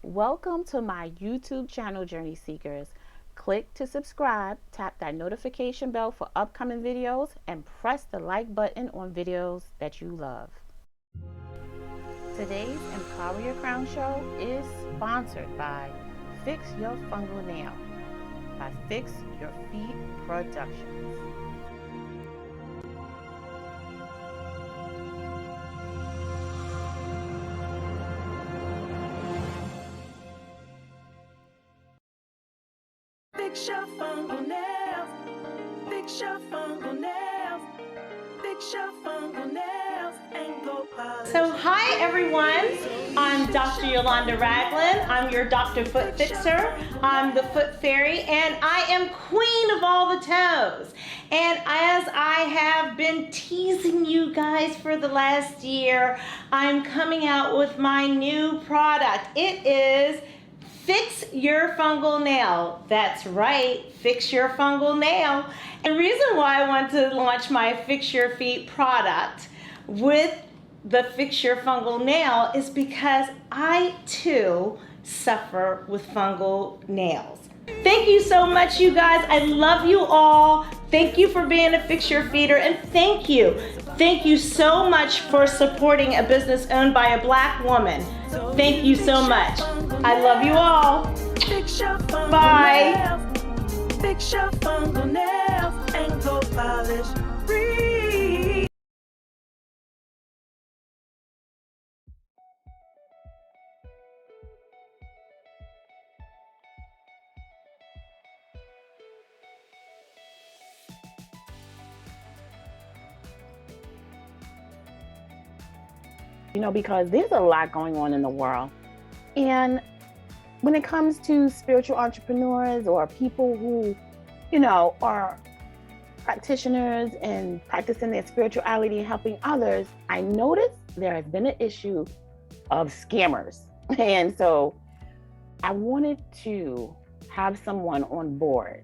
Welcome to my YouTube channel, Journey Seekers. Click to subscribe, tap that notification bell for upcoming videos, and press the like button on videos that you love. Today's Empower Your Crown show is sponsored by Fix Your Fungal Nail by Fix Your Feet Productions. Fix your fungal nails. Fix your fungal nails. Fix your fungal nails and go polish. So hi everyone, I'm Dr. Yolanda Ragland. I'm your Dr. Foot Fixer. I'm the Foot Fairy and I am queen of all the toes. And as I have been teasing you guys for the last year, I'm coming out with my new product. It is Fix Your Fungal Nail. That's right, Fix Your Fungal Nail. The reason why I want to launch my Fix Your Feet product with the Fix Your Fungal Nail is because I too suffer with fungal nails. Thank you so much, you guys. I love you all. Thank you for being a Fix Your Feeder, and thank you so much for supporting a business owned by a Black woman. Thank you so much. I love you all. Fix your fungal Bye. nails. Fix your fungal nails and go polish. Free. Because there's a lot going on in the world. And when it comes to spiritual entrepreneurs or people who, are practitioners and practicing their spirituality and helping others, I noticed there has been an issue of scammers. And so I wanted to have someone on board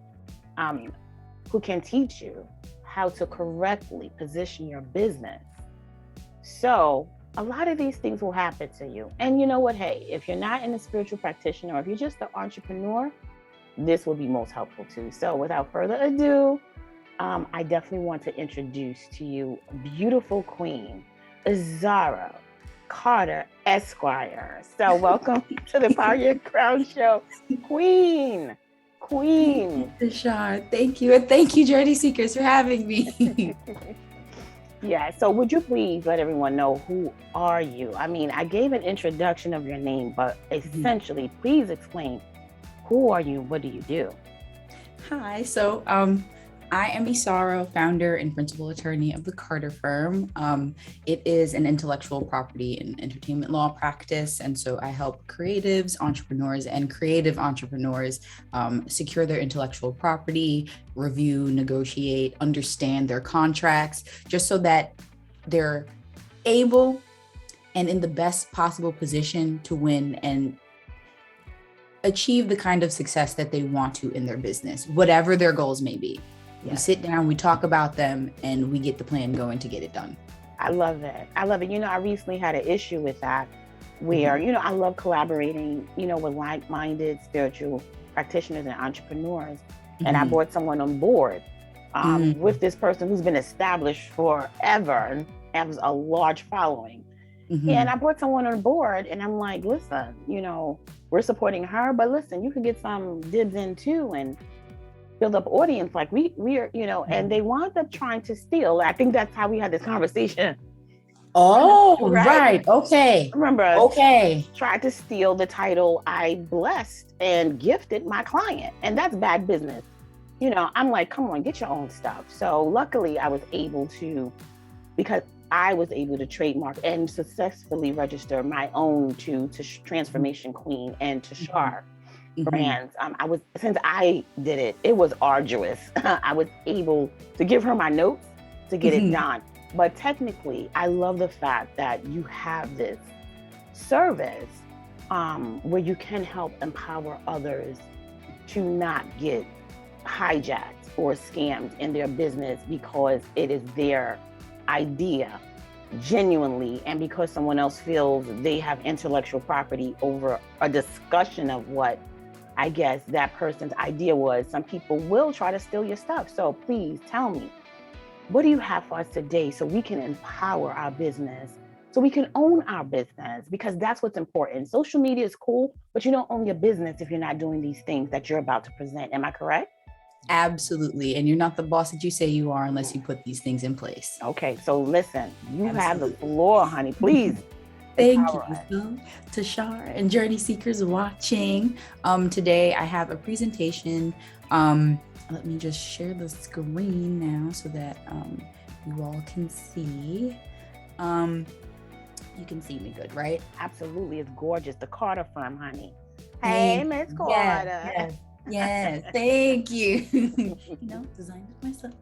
who can teach you how to correctly position your business. So a lot of these things will happen to you. And you know what? Hey, if you're not in a spiritual practitioner, or if you're just an entrepreneur, this will be most helpful too. So without further ado, I definitely want to introduce to you beautiful queen, Isaro Carter Esq. So welcome to the Power Your Crown show, Queen. Deshawn, thank you. And thank you, Journey Seekers, for having me. Yeah, so would you please let everyone know, who are you? I mean, I gave an introduction of your name, but essentially, please explain, who are you? What do you do? Hi, so I am Isaro, founder and principal attorney of the Carter firm. It is an intellectual property and entertainment law practice. And so I help creatives, entrepreneurs, and creative entrepreneurs secure their intellectual property, review, negotiate, understand their contracts, just so that they're able and in the best possible position to win and achieve the kind of success that they want to in their business, whatever their goals may be. We sit down, we talk about them, and we get the plan going to get it done. I love that. I recently had an issue with that where, I love collaborating, with like-minded spiritual practitioners and entrepreneurs. And I brought someone on board with this person who's been established forever and has a large following. And I brought someone on board and I'm like, listen, we're supporting her, but listen, you could get some dibs in too and build up audience like we're, and they wound up trying to steal. I think that's how we had this conversation. Oh, right. Okay. Remember, okay. Tried to steal the title I blessed and gifted my client. And that's bad business. I'm like, come on, get your own stuff. So luckily I was able to, because I was able to trademark and successfully register my own to Transformation Queen and to Shar brands. Since I did it, it was arduous. I was able to give her my notes to get it done. But technically, I love the fact that you have this service where you can help empower others to not get hijacked or scammed in their business because it is their idea genuinely, and because someone else feels they have intellectual property over a discussion of what I guess that person's idea was, some people will try to steal your stuff. So please tell me, what do you have for us today so we can empower our business, so we can own our business? Because that's what's important. Social media is cool, but you don't own your business if you're not doing these things that you're about to present. Am I correct? Absolutely. And you're not the boss that you say you are unless you put these things in place. Okay, so listen, you have the floor, honey. Please. Thank you, Tashar and journey seekers watching. Today I have a presentation. Let me just share the screen now so that you all can see. You can see me good, right? Absolutely. It's gorgeous. The Carter firm, honey. Hey, Miss Carter. Yes. Thank you. Designed it myself.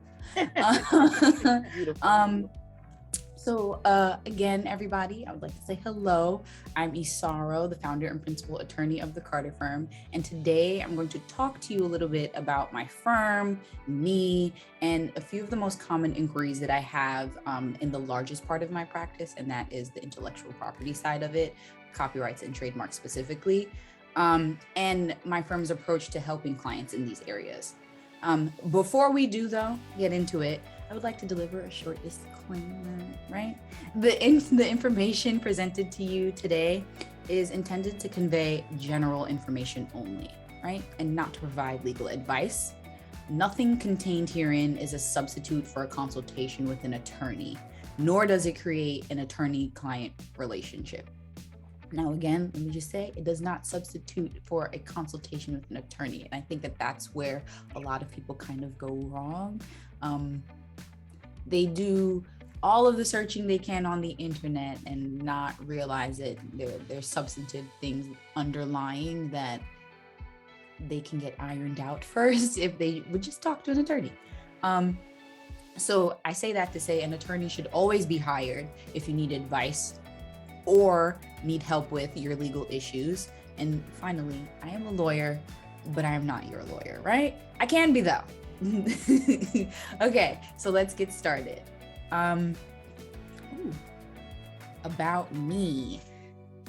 Beautiful. So again, everybody, I would like to say hello. I'm Isaro, the founder and principal attorney of the Carter firm. And today I'm going to talk to you a little bit about my firm, me, and a few of the most common inquiries that I have in the largest part of my practice, and that is the intellectual property side of it, copyrights and trademarks specifically, and my firm's approach to helping clients in these areas. Before we do, though, get into it, I would like to deliver a short disclaimer, right? The information presented to you today is intended to convey general information only, right? And not to provide legal advice. Nothing contained herein is a substitute for a consultation with an attorney, nor does it create an attorney-client relationship. Now, again, let me just say, it does not substitute for a consultation with an attorney. And I think that that's where a lot of people kind of go wrong. They do all of the searching they can on the internet and not realize that there's substantive things underlying that they can get ironed out first if they would just talk to an attorney. So I say that to say an attorney should always be hired if you need advice or need help with your legal issues. And finally, I am a lawyer, but I am not your lawyer, right? I can be though. Okay, so let's get started. About me.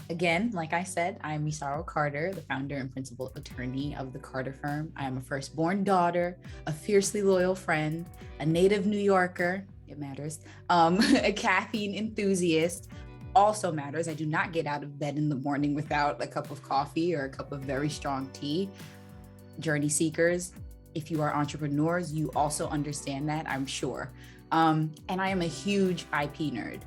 Again, like I said, I'm Isaro Carter, the founder and principal attorney of the Carter firm. I am a firstborn daughter, a fiercely loyal friend, a native New Yorker, it matters, a caffeine enthusiast, also matters. I do not get out of bed in the morning without a cup of coffee or a cup of very strong tea. Journey seekers, if you are entrepreneurs, you also understand that, I'm sure. And I am a huge IP nerd.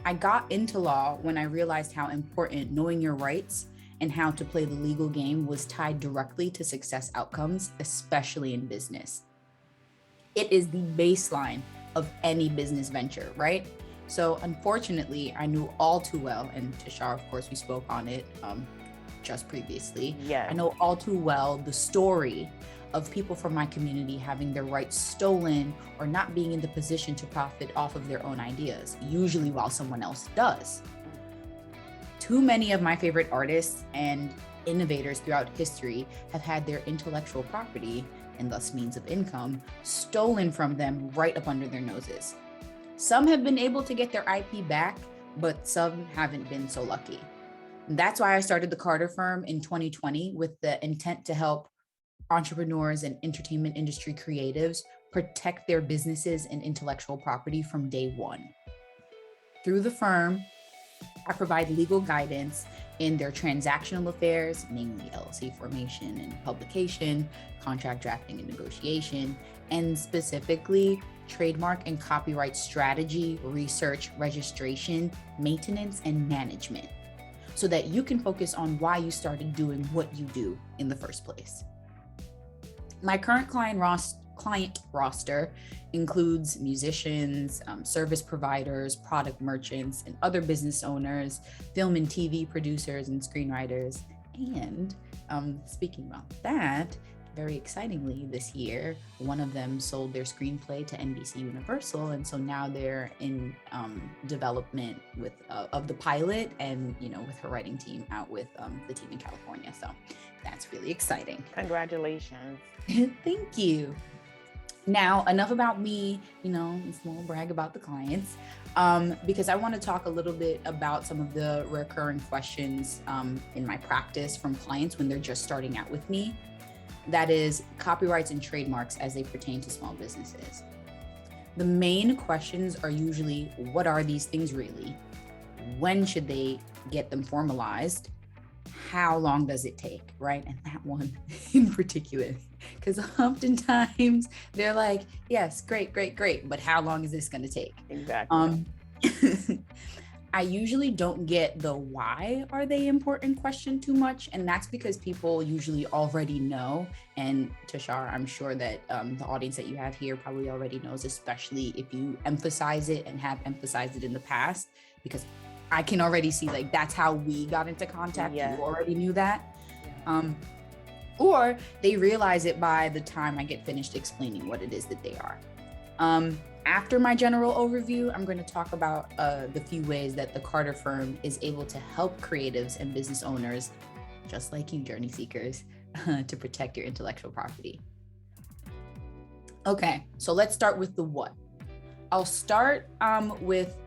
I got into law when I realized how important knowing your rights and how to play the legal game was tied directly to success outcomes, especially in business. It is the baseline of any business venture, right? So unfortunately, I knew all too well, and Tashar, of course, we spoke on it just previously. Yeah. I know all too well the story of people from my community having their rights stolen or not being in the position to profit off of their own ideas, usually while someone else does. Too many of my favorite artists and innovators throughout history have had their intellectual property, and thus means of income, stolen from them right up under their noses. Some have been able to get their IP back, but some haven't been so lucky. And that's why I started the Carter firm in 2020 with the intent to help entrepreneurs and entertainment industry creatives protect their businesses and intellectual property from day one. Through the firm, I provide legal guidance in their transactional affairs, namely LLC formation and publication, contract drafting and negotiation, and specifically trademark and copyright strategy, research, registration, maintenance, and management, so that you can focus on why you started doing what you do in the first place. My current client roster includes musicians, service providers, product merchants, and other business owners, film and TV producers and screenwriters. And speaking about that, very excitingly this year, one of them sold their screenplay to NBC Universal, and so now they're in development with of the pilot, and with her writing team out with the team in California. So that's really exciting. Congratulations. Thank you. Now, enough about me, small brag about the clients, because I want to talk a little bit about some of the recurring questions in my practice from clients when they're just starting out with me. That is copyrights and trademarks as they pertain to small businesses. The main questions are usually, what are these things really? When should they get them formalized? How long does it take, right? And that one in particular, because oftentimes they're like, yes, great, but how long is this going to take? Exactly. I usually don't get the why are they important question too much. And that's because people usually already know. And Tashar, I'm sure that the audience that you have here probably already knows, especially if you emphasize it and have emphasized it in the past, because I can already see like that's how we got into contact. Yeah. You already knew that. Or they realize it by the time I get finished explaining what it is that they are. After my general overview, I'm going to talk about the few ways that the Carter firm is able to help creatives and business owners, just like you journey seekers, to protect your intellectual property. Okay, so let's start with the what. I'll start with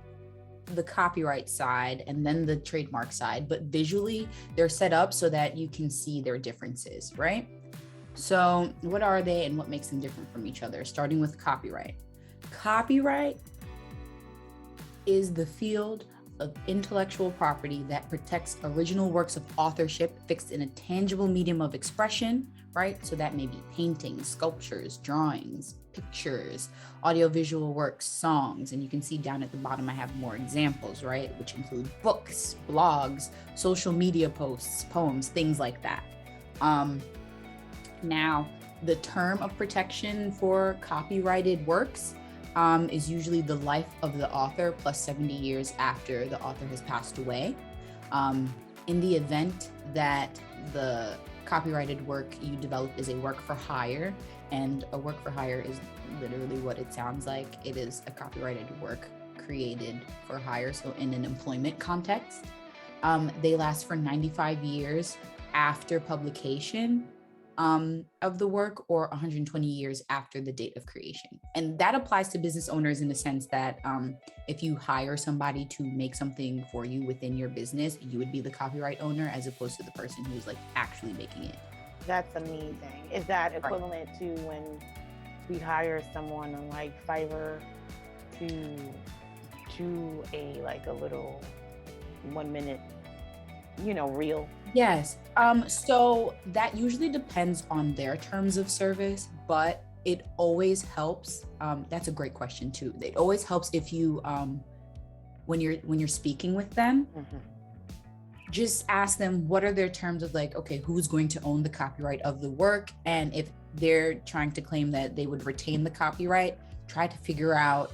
the copyright side and then the trademark side, but visually they're set up so that you can see their differences, right? So what are they and what makes them different from each other? Starting with copyright. Copyright is the field of intellectual property that protects original works of authorship fixed in a tangible medium of expression, right? So that may be paintings, sculptures, drawings, pictures, audiovisual works, songs, and you can see down at the bottom I have more examples, right? Which include books, blogs, social media posts, poems, things like that. Now, the term of protection for copyrighted works is usually the life of the author plus 70 years after the author has passed away. In the event that the copyrighted work you develop is a work for hire, and a work for hire is literally what it sounds like. It is a copyrighted work created for hire, so in an employment context. They last for 95 years after publication of the work, or 120 years after the date of creation. And that applies to business owners in the sense that if you hire somebody to make something for you within your business, you would be the copyright owner as opposed to the person who's like actually making it. That's amazing. Is that equivalent to when we hire someone on like Fiverr to do a little 1 minute, reel? Yes. So that usually depends on their terms of service, but it always helps. That's a great question too. It always helps if you, when you're speaking with them, just ask them what are their terms of like, okay, who's going to own the copyright of the work? And if they're trying to claim that they would retain the copyright, try to figure out,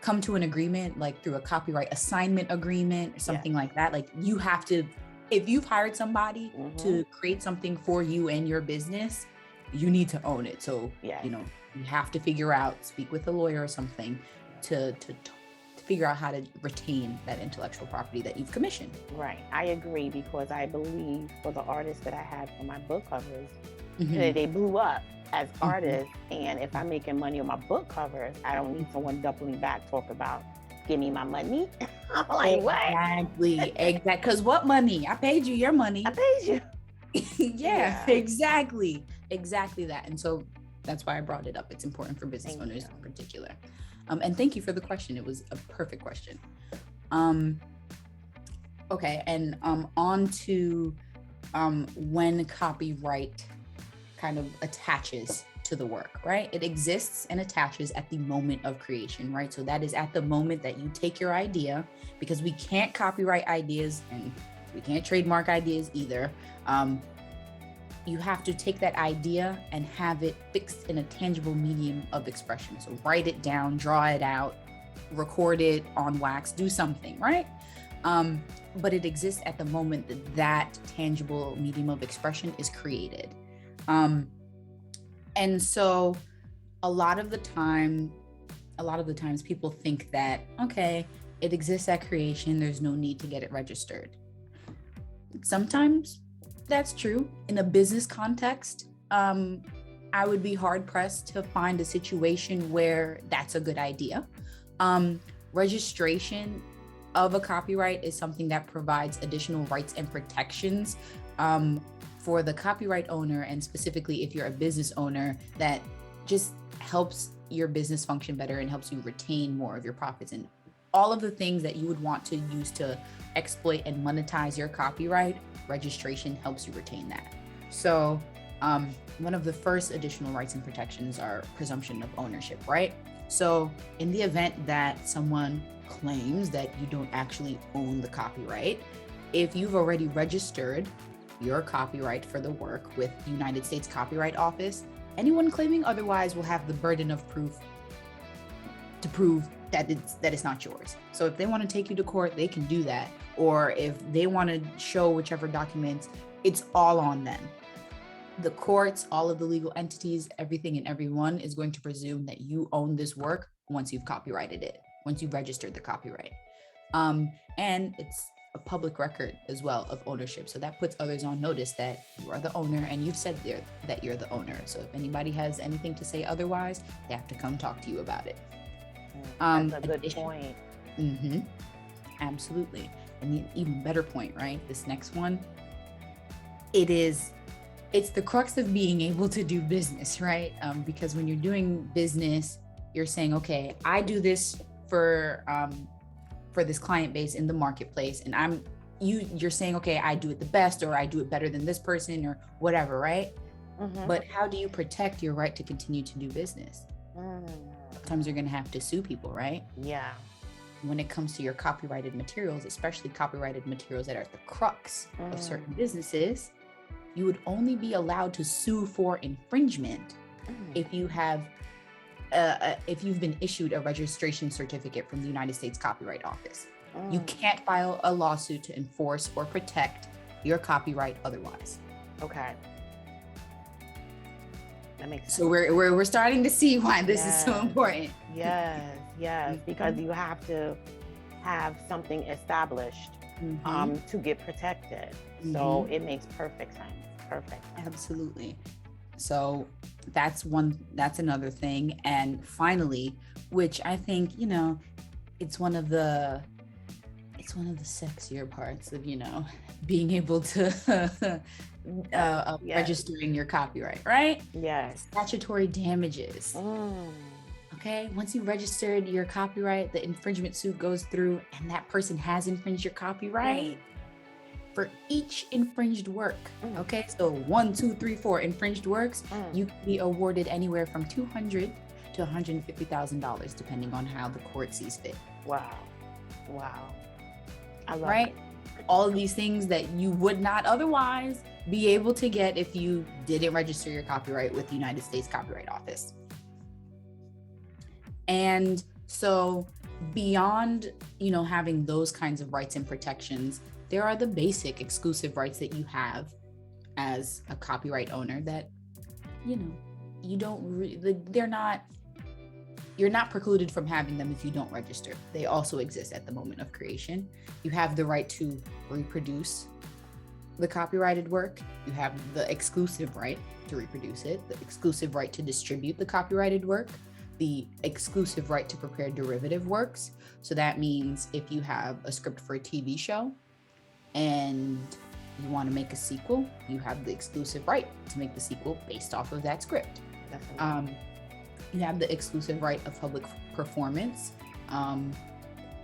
come to an agreement, like through a copyright assignment agreement or something like that. Like you have to, if you've hired somebody to create something for you and your business, you need to own it. So, you have to figure out, speak with a lawyer or something to figure out how to retain that intellectual property that you've commissioned. Right. I agree, because I believe for the artists that I had for my book covers, they blew up as artists. And if I'm making money on my book covers, I don't need someone doubling back, talk about, give me my money. I'm like, what? Exactly. Because what money? I paid you your money. I paid you. Exactly that. And so that's why I brought it up. It's important for business owners in particular. And thank you for the question. It was a perfect question. Okay, and on to when copyright kind of attaches to the work, right? It exists and attaches at the moment of creation, right? So that is at the moment that you take your idea, because we can't copyright ideas and we can't trademark ideas either. You have to take that idea and have it fixed in a tangible medium of expression. So write it down, draw it out, record it on wax, do something, right? But it exists at the moment that that tangible medium of expression is created. And so a lot of the times people think that, okay, it exists at creation, there's no need to get it registered. Sometimes that's true. In a business context, I would be hard pressed to find a situation where that's a good idea. Registration of a copyright is something that provides additional rights and protections for the copyright owner, and specifically if you're a business owner, that just helps your business function better and helps you retain more of your profits and all of the things that you would want to use to exploit and monetize your copyright. Registration helps you retain that. So one of the first additional rights and protections are presumption of ownership, right? So in the event that someone claims that you don't actually own the copyright, if you've already registered your copyright for the work with the United States Copyright Office, anyone claiming otherwise will have the burden of proof to prove that it's not yours. So if they want to take you to court, they can do that. Or if they want to show whichever documents, it's all on them. The courts, all of the legal entities, everything and everyone is going to presume that you own this work once you've copyrighted it, once you've registered the copyright. And it's a public record as well of ownership. So that puts others on notice that you are the owner, and you've said there that you're the owner. So if anybody has anything to say otherwise, they have to come talk to you about it. That's a good point. Mm-hmm. Absolutely. And the even better point, right? This next one, it's the crux of being able to do business, right? Because when you're doing business, you're saying, okay, I do this for this client base in the marketplace, and you're saying, okay, I do it the best, or I do it better than this person, or whatever, right? Mm-hmm. But how do you protect your right to continue to do business? Sometimes you're going to have to sue people, right? Yeah. When it comes to your copyrighted materials, especially copyrighted materials that are at the crux of certain businesses, you would only be allowed to sue for infringement if you have if you've been issued a registration certificate from the United States Copyright Office. You can't file a lawsuit to enforce or protect your copyright otherwise. Okay. That makes sense. So we're starting to see why this is so important. Yes, because you have to have something established to get protected. So it makes perfect sense. Perfect. Absolutely. So that's another thing. And finally, which I think, it's one of the sexier parts of, being able to registering your copyright, right? Yes. Statutory damages. Okay. Once you registered your copyright, the infringement suit goes through, and that person has infringed your copyright. For each infringed work, okay, so 1, 2, 3, 4 infringed works, you can be awarded anywhere from $200,000 to $150,000, depending on how the court sees fit. Wow. I love right? it. All of these things that you would not otherwise be able to get if you didn't register your copyright with the United States Copyright Office. And so beyond, having those kinds of rights and protections, there are the basic exclusive rights that you have as a copyright owner that, you're not precluded from having them if you don't register. They also exist at the moment of creation. You have the right to reproduce the copyrighted work. You have the exclusive right to reproduce it, the exclusive right to distribute the copyrighted work, the exclusive right to prepare derivative works. So that means if you have a script for a TV show, and you want to make a sequel, you have the exclusive right to make the sequel based off of that script. You have the exclusive right of public performance.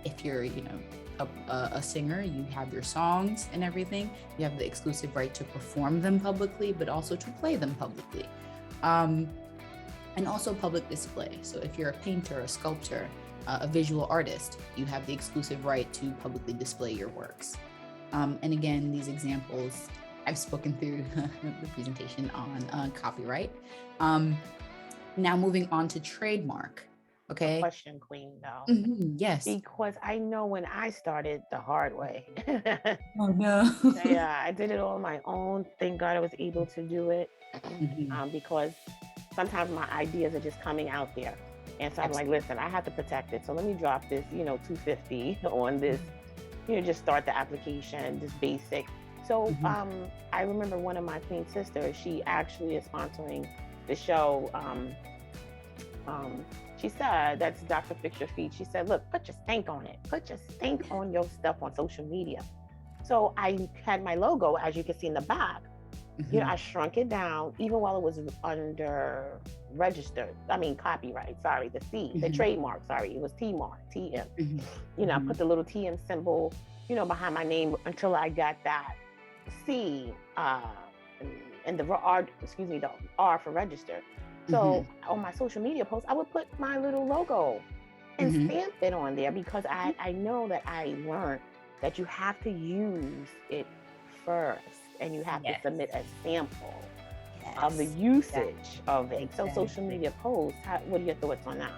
If you're, a singer, you have your songs and everything. You have the exclusive right to perform them publicly, but also to play them publicly. And also public display. So if you're a painter, a sculptor, a visual artist, you have the exclusive right to publicly display your works. And again, these examples I've spoken through the presentation on copyright. Now moving on to trademark. Okay. Question, Queen, though. Yes. Because I know when I started the hard way. Oh no. Yeah, I did it all on my own. Thank God I was able to do it. Because sometimes my ideas are just coming out there. And so I'm like, listen, I have to protect it. So let me drop this, $250 on this. Just start the application, just basic. So I remember one of my Queen sisters, she actually is sponsoring the show, she said, that's Dr. Fix Your Feed. She said, look, put your stank on it. Put your stank on your stuff on social media. So I had my logo, as you can see in the back. You know, I shrunk it down, even while it was under copyright, sorry, the trademark, sorry, it was T-mark, TM. You know, I put the little TM symbol, you know, behind my name until I got that C, and the R for register. So on my social media posts, I would put my little logo and stamp it on there, because I know that I learned that you have to use it first, and you have to submit a sample of the usage of it. So social media posts, what are your thoughts on that?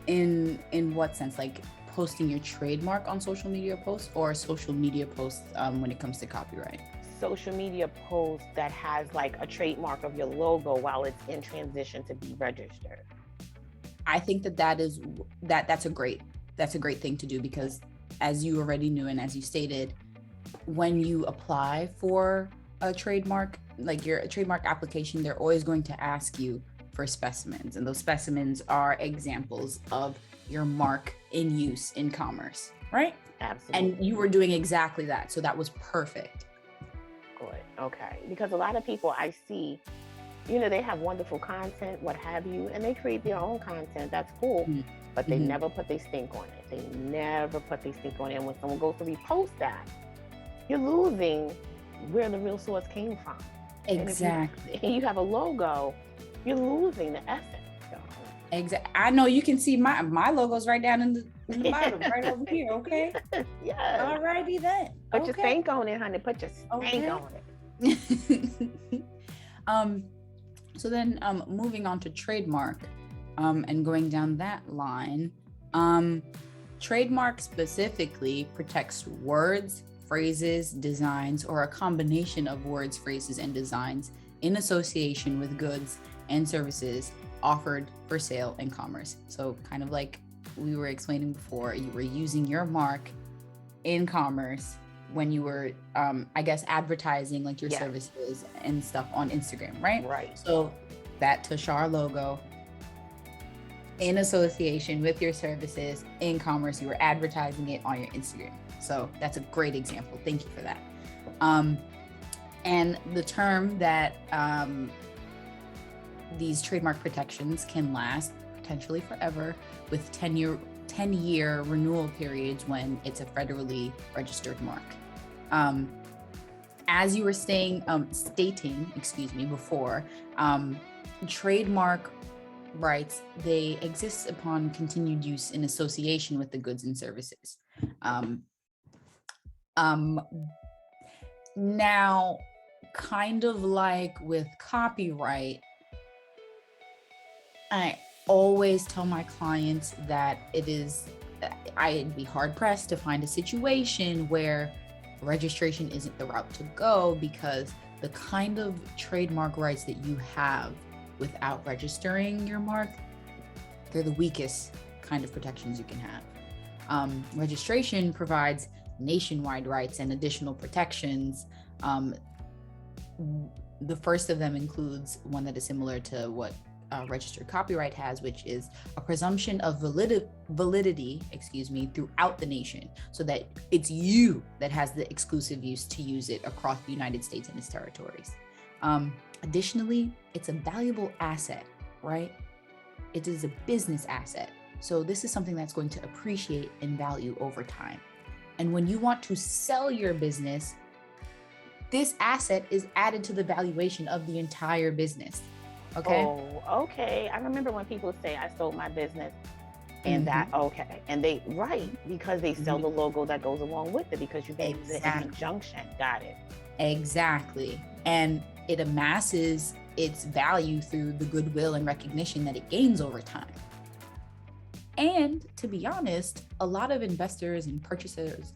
In what sense? Like posting your trademark on social media posts, or social media posts when it comes to copyright? Social media post that has like a trademark of your logo while it's in transition to be registered. I think that's a great thing to do, because as you already knew, and as you stated, when you apply for a trademark, like your trademark application, they're always going to ask you for specimens, and those specimens are examples of your mark in use in commerce, right? Absolutely. And you were doing exactly that, so that was perfect. Good. Okay. Because a lot of people I see, you know, they have wonderful content, what have you, and they create their own content. That's cool. But they never put their stink on it. They never put their stink on it. And when someone goes to repost that, you're losing where the real source came from. Exactly. And you have a logo, you're losing the essence. So. Exactly. I know you can see my logo's right down in the bottom, right over here. Okay. Yeah. Alrighty then. Put your stank on it, honey. Put your stank on it. So then, moving on to trademark, and going down that line, trademark specifically protects words, phrases, designs, or a combination of words, phrases, and designs in association with goods and services offered for sale in commerce. So kind of like we were explaining before, you were using your mark in commerce when you were, I guess, advertising like your services and stuff on Instagram, right? Right. So that 𝐸 logo in association with your services in commerce, you were advertising it on your Instagram. So that's a great example. Thank you for that. And the term that these trademark protections can last potentially forever, with 10-year renewal periods when it's a federally registered mark. As you were stating, before, trademark rights, they exist upon continued use in association with the goods and services. Now, kind of like with copyright, I always tell my clients that I'd be hard pressed to find a situation where registration isn't the route to go, because the kind of trademark rights that you have without registering your mark, they're the weakest kind of protections you can have. Registration provides nationwide rights and additional protections. The first of them includes one that is similar to what registered copyright has, which is a presumption of validity, throughout the nation, so that it's you that has the exclusive use to use it across the United States and its territories. Additionally, it's a valuable asset, right? It is a business asset. So this is something that's going to appreciate in value over time. And when you want to sell your business, this asset is added to the valuation of the entire business. Okay. Oh, okay. I remember when people say I sold my business, and because they sell the logo that goes along with it, because you can use it in conjunction. Got it. Exactly. And it amasses its value through the goodwill and recognition that it gains over time. And to be honest, a lot of investors and purchasers,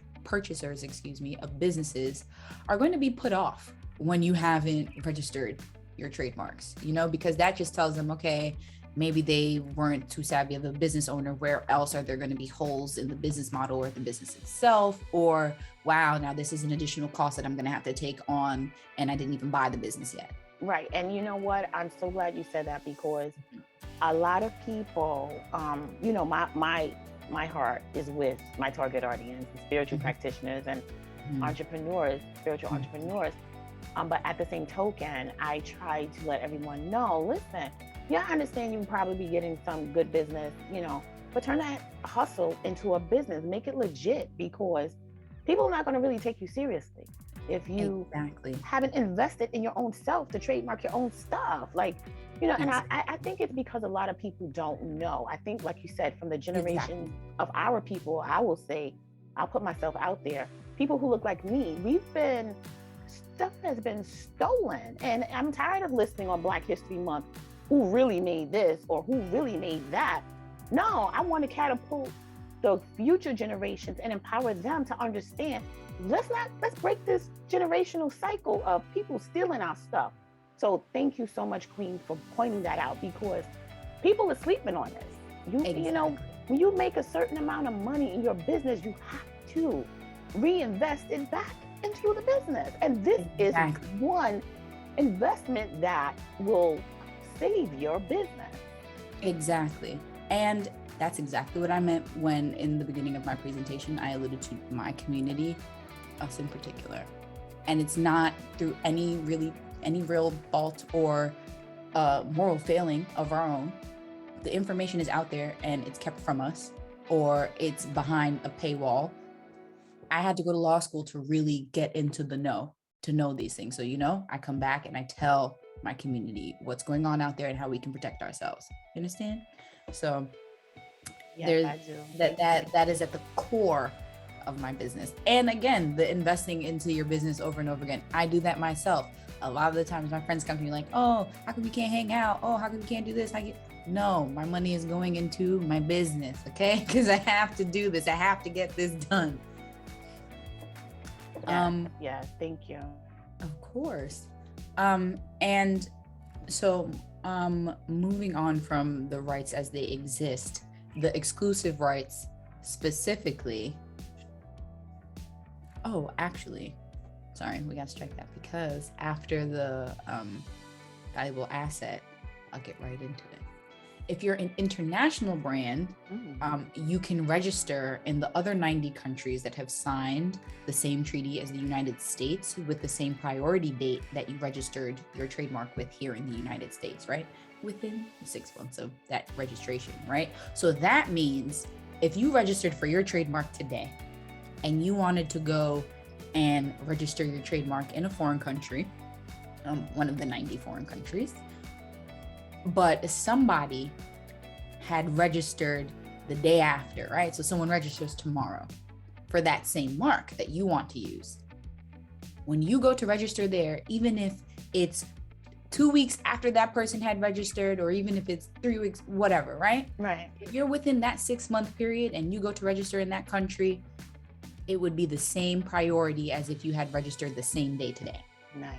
of businesses are going to be put off when you haven't registered your trademarks, because that just tells them, okay, maybe they weren't too savvy of a business owner. Where else are there going to be holes in the business model or the business itself? Or, wow, now this is an additional cost that I'm going to have to take on, and I didn't even buy the business yet. Right. And you know what? I'm so glad you said that, because a lot of people, you know, my heart is with my target audience, the spiritual practitioners and entrepreneurs, spiritual entrepreneurs. But at the same token, I try to let everyone know, listen, yeah, I understand you can probably be getting some good business, you know, but turn that hustle into a business, make it legit, because people are not going to really take you seriously if you haven't invested in your own self to trademark your own stuff. Like, you know, and I think it's because a lot of people don't know. I think, like you said, from the generation of our people, I will say, I'll put myself out there, people who look like me, stuff has been stolen. And I'm tired of listening on Black History Month, who really made this or who really made that. No, I want to catapult the future generations and empower them to understand, let's break this generational cycle of people stealing our stuff. So thank you so much, Queen, for pointing that out, because people are sleeping on this. You know, when you make a certain amount of money in your business, you have to reinvest it back into the business. And this is one investment that will save your business. Exactly. And that's exactly what I meant when, in the beginning of my presentation, I alluded to my community, us in particular. And it's not through any real fault or moral failing of our own. The information is out there and it's kept from us, or it's behind a paywall. I had to go to law school to really get into the know, to know these things. So, you know, I come back and I tell my community what's going on out there and how we can protect ourselves. You understand? So Yes, that is at the core of my business. And again, the investing into your business over and over again. I do that myself. A lot of the times my friends come to me like, oh, how come we can't hang out? Oh, how come we can't do this? No, my money is going into my business, okay? Because I have to do this. I have to get this done. Yeah, thank you. Of course. And so moving on from the rights as they exist, the exclusive rights specifically. Oh, actually, sorry, we gotta strike that, because after the valuable asset, I'll get right into it. If you're an international brand, you can register in the other 90 countries that have signed the same treaty as the United States with the same priority date that you registered your trademark with here in the United States, right? Within 6 months of that registration, right? So that means if you registered for your trademark today and you wanted to go and register your trademark in a foreign country, one of the 90 foreign countries, but somebody had registered the day after, right? So someone registers tomorrow for that same mark that you want to use. When you go to register there, even if it's 2 weeks after that person had registered, or even if it's 3 weeks, whatever, right? Right. If you're within that 6 month period and you go to register in that country, it would be the same priority as if you had registered the same day today. Nice.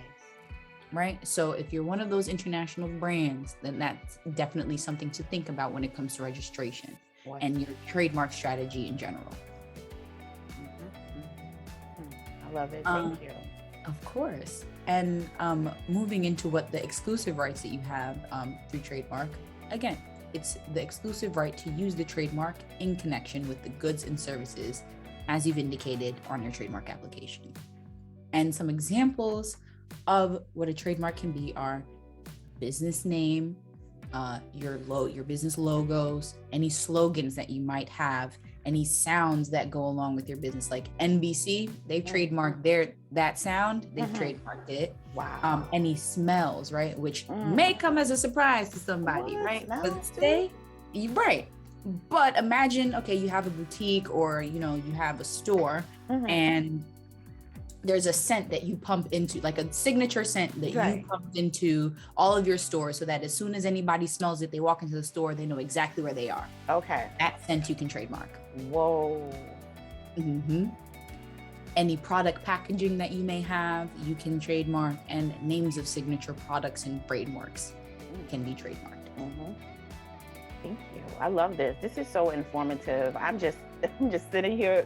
Right? So if you're one of those international brands, then that's definitely something to think about when it comes to registration and your trademark strategy in general. I love it. Thank you. Of course. And moving into what the exclusive rights that you have through trademark, again, it's the exclusive right to use the trademark in connection with the goods and services as you've indicated on your trademark application. And some examples of what a trademark can be are business name, your business logos, any slogans that you might have, any sounds that go along with your business, like NBC, they've trademarked that sound, they've trademarked it. Wow. Any smells, right? Which may come as a surprise to somebody, right? Right. But imagine, okay, you have a boutique or, you have a store and there's a scent that you pump into, like a signature scent that you pump into all of your stores so that as soon as anybody smells it, they walk into the store, they know exactly where they are. Okay. That scent you can trademark. Whoa. Any product packaging that you may have, you can trademark, and names of signature products and frameworks can be trademarked. Thank you. I love this. This is so informative. I'm just sitting here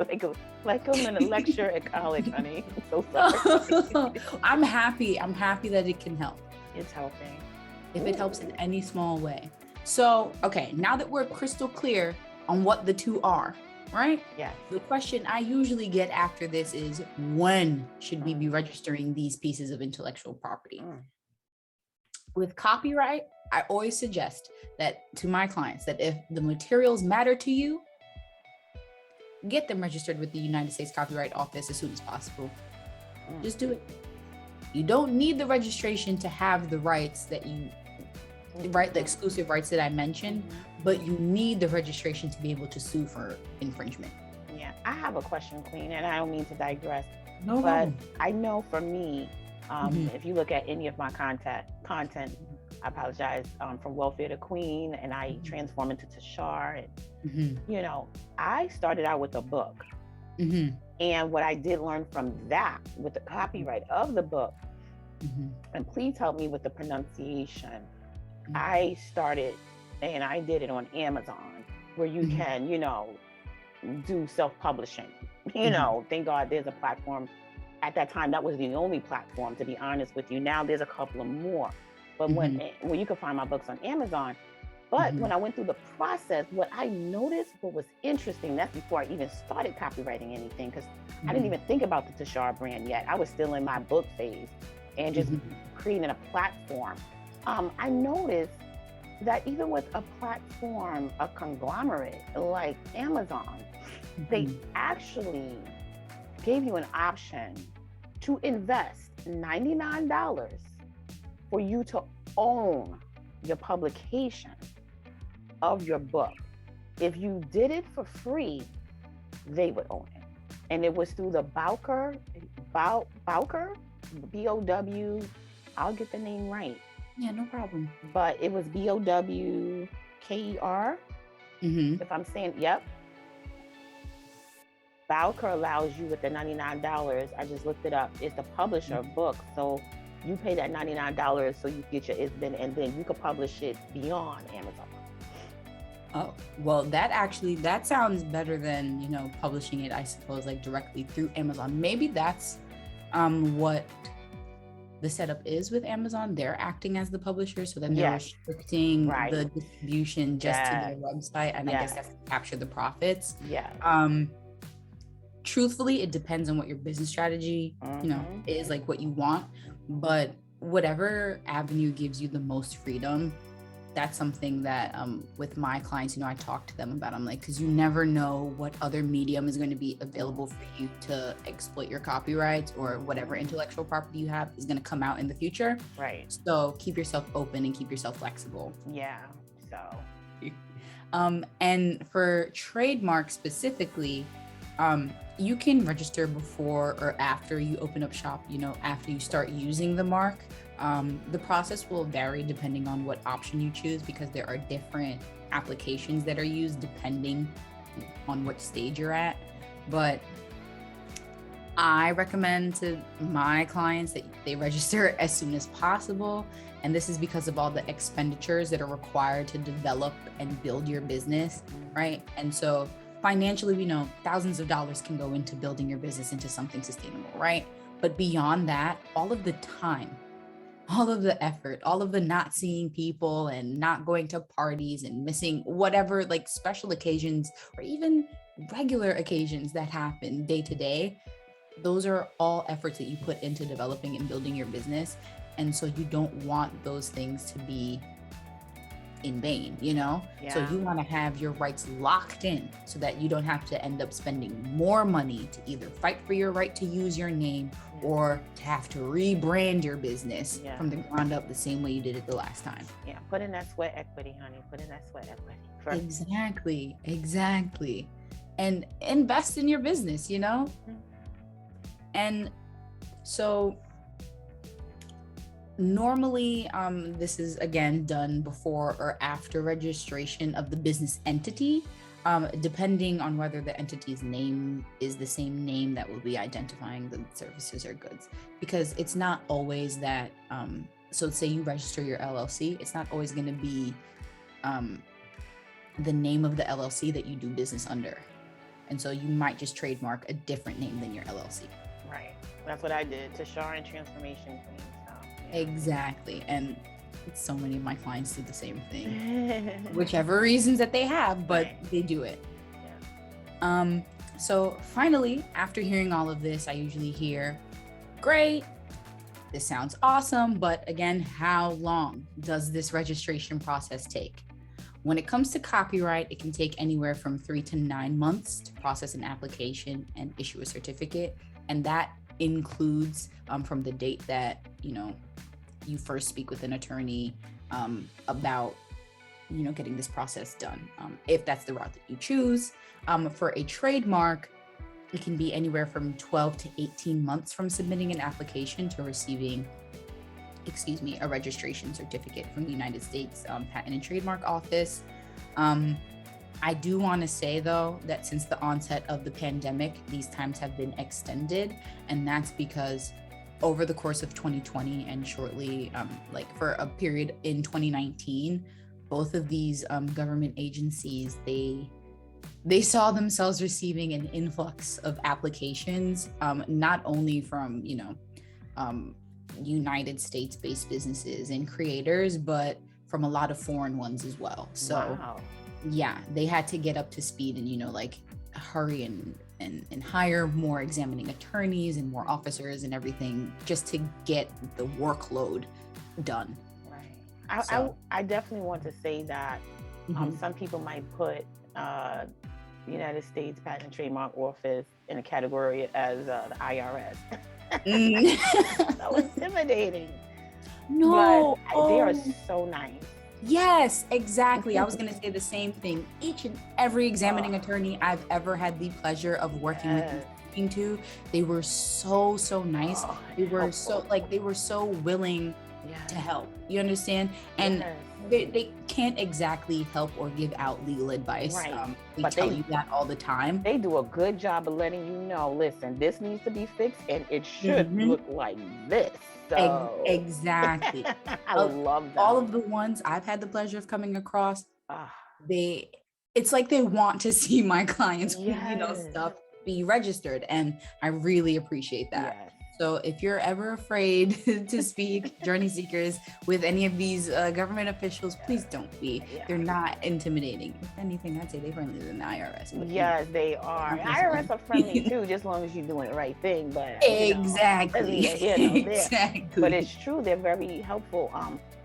like I'm in a lecture at college, honey. I'm so sorry. I'm happy that it can help. It's helping. If it helps in any small way. So, okay, now that we're crystal clear on what the two are, right? Yes. The question I usually get after this is, when should we be registering these pieces of intellectual property? With copyright, I always suggest that to my clients that if the materials matter to you, get them registered with the United States Copyright Office as soon as possible. Just do it. You don't need the registration to have the rights that you, the exclusive rights that I mentioned, but you need the registration to be able to sue for infringement. Yeah, I have a question, Queen, and I don't mean to digress. No but problem. I know for me, if you look at any of my content, I apologize, from welfare to queen, and I transform into Tashar, and you know, I started out with a book, and what I did learn from that with the copyright of the book, and please help me with the pronunciation. I started, and I did it on Amazon, where you can, you know, do self-publishing. You know, thank God there's a platform. At that time, that was the only platform, to be honest with you. Now there's a couple of more. But when you can find my books on Amazon. But when I went through the process, what I noticed, what was interesting, that's before I even started copywriting anything, because I didn't even think about the Tashar brand yet. I was still in my book phase and just creating a platform. I noticed that even with a platform, a conglomerate like Amazon, they actually gave you an option to invest $99 for you to own your publication of your book. If you did it for free, they would own it. And it was through the Bowker, B-O-W, I'll get the name right. Yeah, no problem. But it was B-O-W-K-E-R, if I'm saying, yep. Bowker allows you with the $99, I just looked it up, it's the publisher of books. So you pay that $99 so you get your 𝐲𝐵, and then you could publish it beyond Amazon. Oh, well, that sounds better than, you know, publishing it, I suppose, like directly through Amazon. Maybe that's what the setup is with Amazon. They're acting as the publisher, so then they're restricting the distribution just to their website, and I guess that's to capture the profits. Truthfully, it depends on what your business strategy, you know, is, like what you want. But whatever avenue gives you the most freedom, that's something that with my clients, you know, I talk to them about. I'm like, because you never know what other medium is going to be available for you to exploit your copyrights, or whatever intellectual property you have is going to come out in the future. Right. So keep yourself open and keep yourself flexible. Yeah. So. And for trademark specifically, you can register before or after you open up shop, you know, after you start using the mark. The process will vary depending on what option you choose, because there are different applications that are used depending on what stage you're at. But I recommend to my clients that they register as soon as possible. And this is because of all the expenditures that are required to develop and build your business, right? And so financially, we know thousands of dollars can go into building your business into something sustainable, right? But beyond that, all of the time, all of the effort, all of the not seeing people and not going to parties and missing whatever, like special occasions or even regular occasions that happen day to day, those are all efforts that you put into developing and building your business. And so you don't want those things to be in vain, you know? So you want to have your rights locked in so that you don't have to end up spending more money to either fight for your right to use your name or to have to rebrand your business from the ground up the same way you did it the last time. Yeah, put in that sweat equity, honey. Put in that sweat equity. Exactly. And invest in your business, you know? And so normally, this is again done before or after registration of the business entity, depending on whether the entity's name is the same name that will be identifying the services or goods. Because it's not always that, so say you register your LLC, it's not always going to be the name of the LLC that you do business under. And so you might just trademark a different name than your LLC. Right. That's what I did. Tashar and Transformation Queen. So, Exactly. And so many of my clients do the same thing, whichever reasons that they have, but Right. they do it. Yeah. So finally, after hearing all of this, I usually hear, great, this sounds awesome, but again, how long does this registration process take? When it comes to copyright, it can take anywhere from 3 to 9 months to process an application and issue a certificate. And that includes from the date that, you first speak with an attorney about, getting this process done, if that's the route that you choose. For a trademark, it can be anywhere from 12 to 18 months from submitting an application to receiving, a registration certificate from the United States Patent and Trademark Office. I do want to say, though, that since the onset of the pandemic, these times have been extended, and that's because over the course of 2020 and shortly, for a period in 2019, both of these government agencies, they saw themselves receiving an influx of applications, not only from, United States-based businesses and creators, but from a lot of foreign ones as well. So Wow. yeah, they had to get up to speed and, hurry and hire more examining attorneys and more officers and everything just to get the workload done. Right. So- I definitely want to say that some people might put United States Patent and Trademark Office in a category as the IRS. So intimidating. No, But they are so nice. Yes, exactly. I was going to say the same thing. Each and every examining attorney I've ever had the pleasure of working with and speaking to, they were so nice. They were so willing to help. You understand? And they can't exactly help or give out legal advice. Right. They tell you that all the time. They do a good job of letting you know, listen, this needs to be fixed and it should look like this. So Exactly. I love that. All of the ones I've had the pleasure of coming across, it's like they want to see my clients, stuff be registered. And I really appreciate that. Yes. So if you're ever afraid to speak, journey seekers, with any of these government officials, please don't be. Yeah. They're not intimidating. If anything, I'd say they're friendlier than the IRS. But, Yes, they are. IRS are friendly too, just as long as you're doing the right thing. But exactly. Exactly. But it's true, they're very helpful.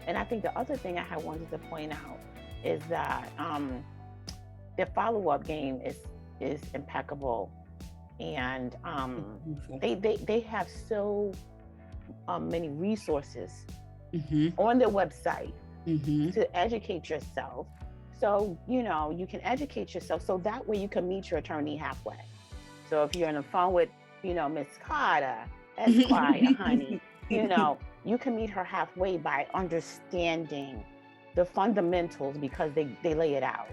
And I think the other thing I had wanted to point out is that their follow-up game is impeccable. And they have so many resources on their website to educate yourself. So, you can educate yourself so that way you can meet your attorney halfway. So if you're on the phone with, Miss Carter Esq, honey, you can meet her halfway by understanding the fundamentals because they lay it out.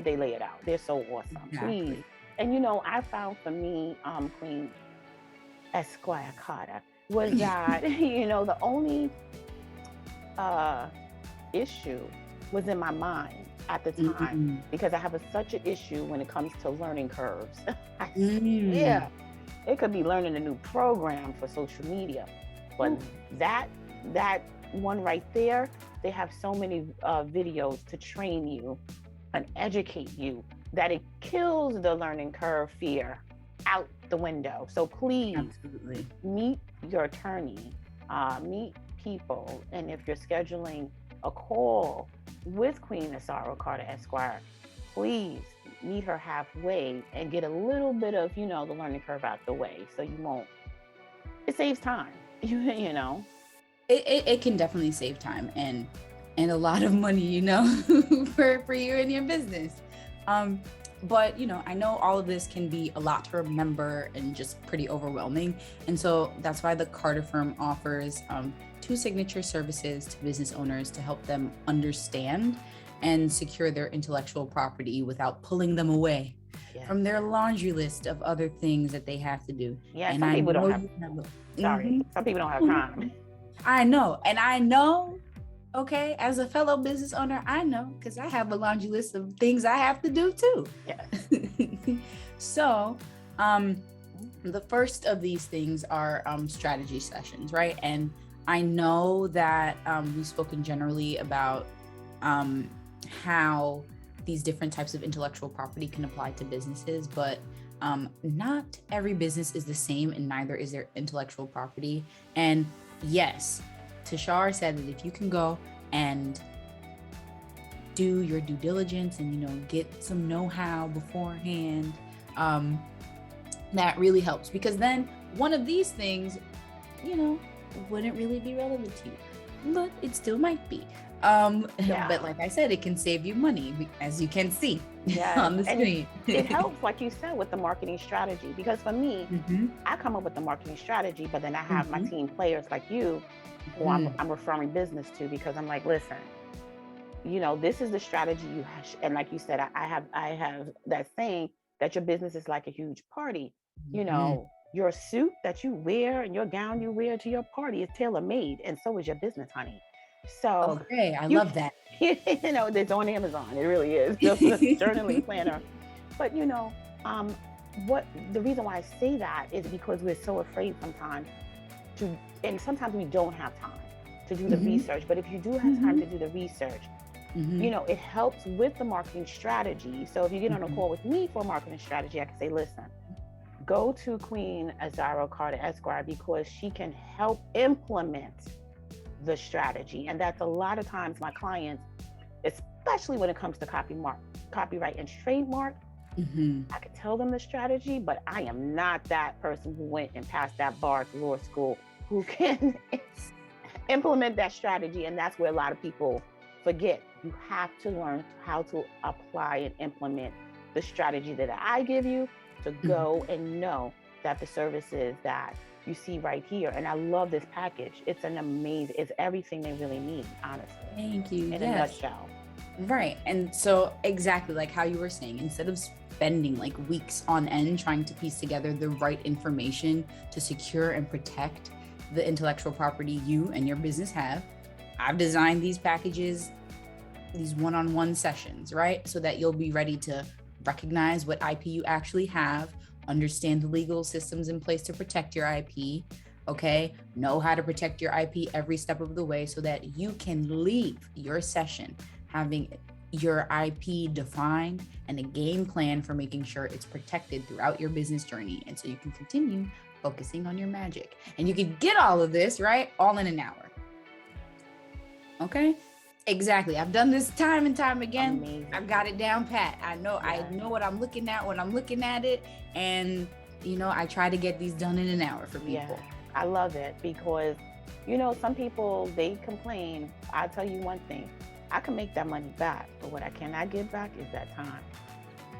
They lay it out. They're so awesome. Exactly. Please. And I found for me, Queen Esquire Carter, was that the only issue was in my mind at the time because I have such an issue when it comes to learning curves. Yeah, it could be learning a new program for social media, but that one right there, they have so many videos to train you and educate you that it kills the learning curve fear out the window. So please meet your attorney, meet people. And if you're scheduling a call with Queen Isaro Carter Esq, please meet her halfway and get a little bit of, the learning curve out the way. So it saves time, It can definitely save time and a lot of money, for you and your business. But I know all of this can be a lot to remember and just pretty overwhelming. And so that's why the Carter firm offers 2 signature services to business owners to help them understand and secure their intellectual property without pulling them away from their laundry list of other things that they have to do. Yeah, and some people don't have, sorry, some people don't have time. I know. And I know, okay, as a fellow business owner, I know, because I have a laundry list of things I have to do too. Yes. So, the first of these things are strategy sessions, right? And I know that we've spoken generally about how these different types of intellectual property can apply to businesses, but not every business is the same, and neither is their intellectual property. And yes, Tashar said that if you can go and do your due diligence and, get some know-how beforehand, that really helps, because then one of these things, wouldn't really be relevant to you, but it still might be. But like I said, it can save you money, as you can see on the screen. It helps, like you said, with the marketing strategy, because for me, I come up with the marketing strategy, but then I have my team players like you, who I'm referring business to, because I'm like, listen, this is the strategy you have. And like you said, I have that saying that your business is like a huge party. Your suit that you wear and your gown you wear to your party is tailor-made, and so is your business, honey. So okay, I love that. It's on Amazon. It really is. Just a journaling planner. But what the reason why I say that is because we're so afraid sometimes and sometimes we don't have time to do the research. But if you do have time to do the research, it helps with the marketing strategy. So if you get on a call with me for marketing strategy, I can say, listen, go to Queen Isaro Carter Esq, because she can help implement the strategy. And that's a lot of times my clients, especially when it comes to copyright and trademark, I could tell them the strategy, but I am not that person who went and passed that bar at law school who can implement that strategy. And that's where a lot of people forget. You have to learn how to apply and implement the strategy that I give you, to go and know that the services that you see right here. And I love this package. It's everything they really need, honestly. Thank you. In a nutshell. Right. And so exactly like how you were saying, instead of spending like weeks on end trying to piece together the right information to secure and protect the intellectual property you and your business have, I've designed these packages, these one-on-one sessions, right? So that you'll be ready to recognize what IP you actually have, understand the legal systems in place to protect your IP, okay? Know how to protect your IP every step of the way, so that you can leave your session having your IP defined and a game plan for making sure it's protected throughout your business journey. And so you can continue focusing on your magic. And you can get all of this, right? All in an hour. Okay? Exactly. I've done this time and time again. Amazing. I've got it down pat. I know what I'm looking at when I'm looking at it. And, I try to get these done in an hour for people. Yeah, I love it, because, some people, they complain. I'll tell you one thing. I can make that money back, but what I cannot get back is that time.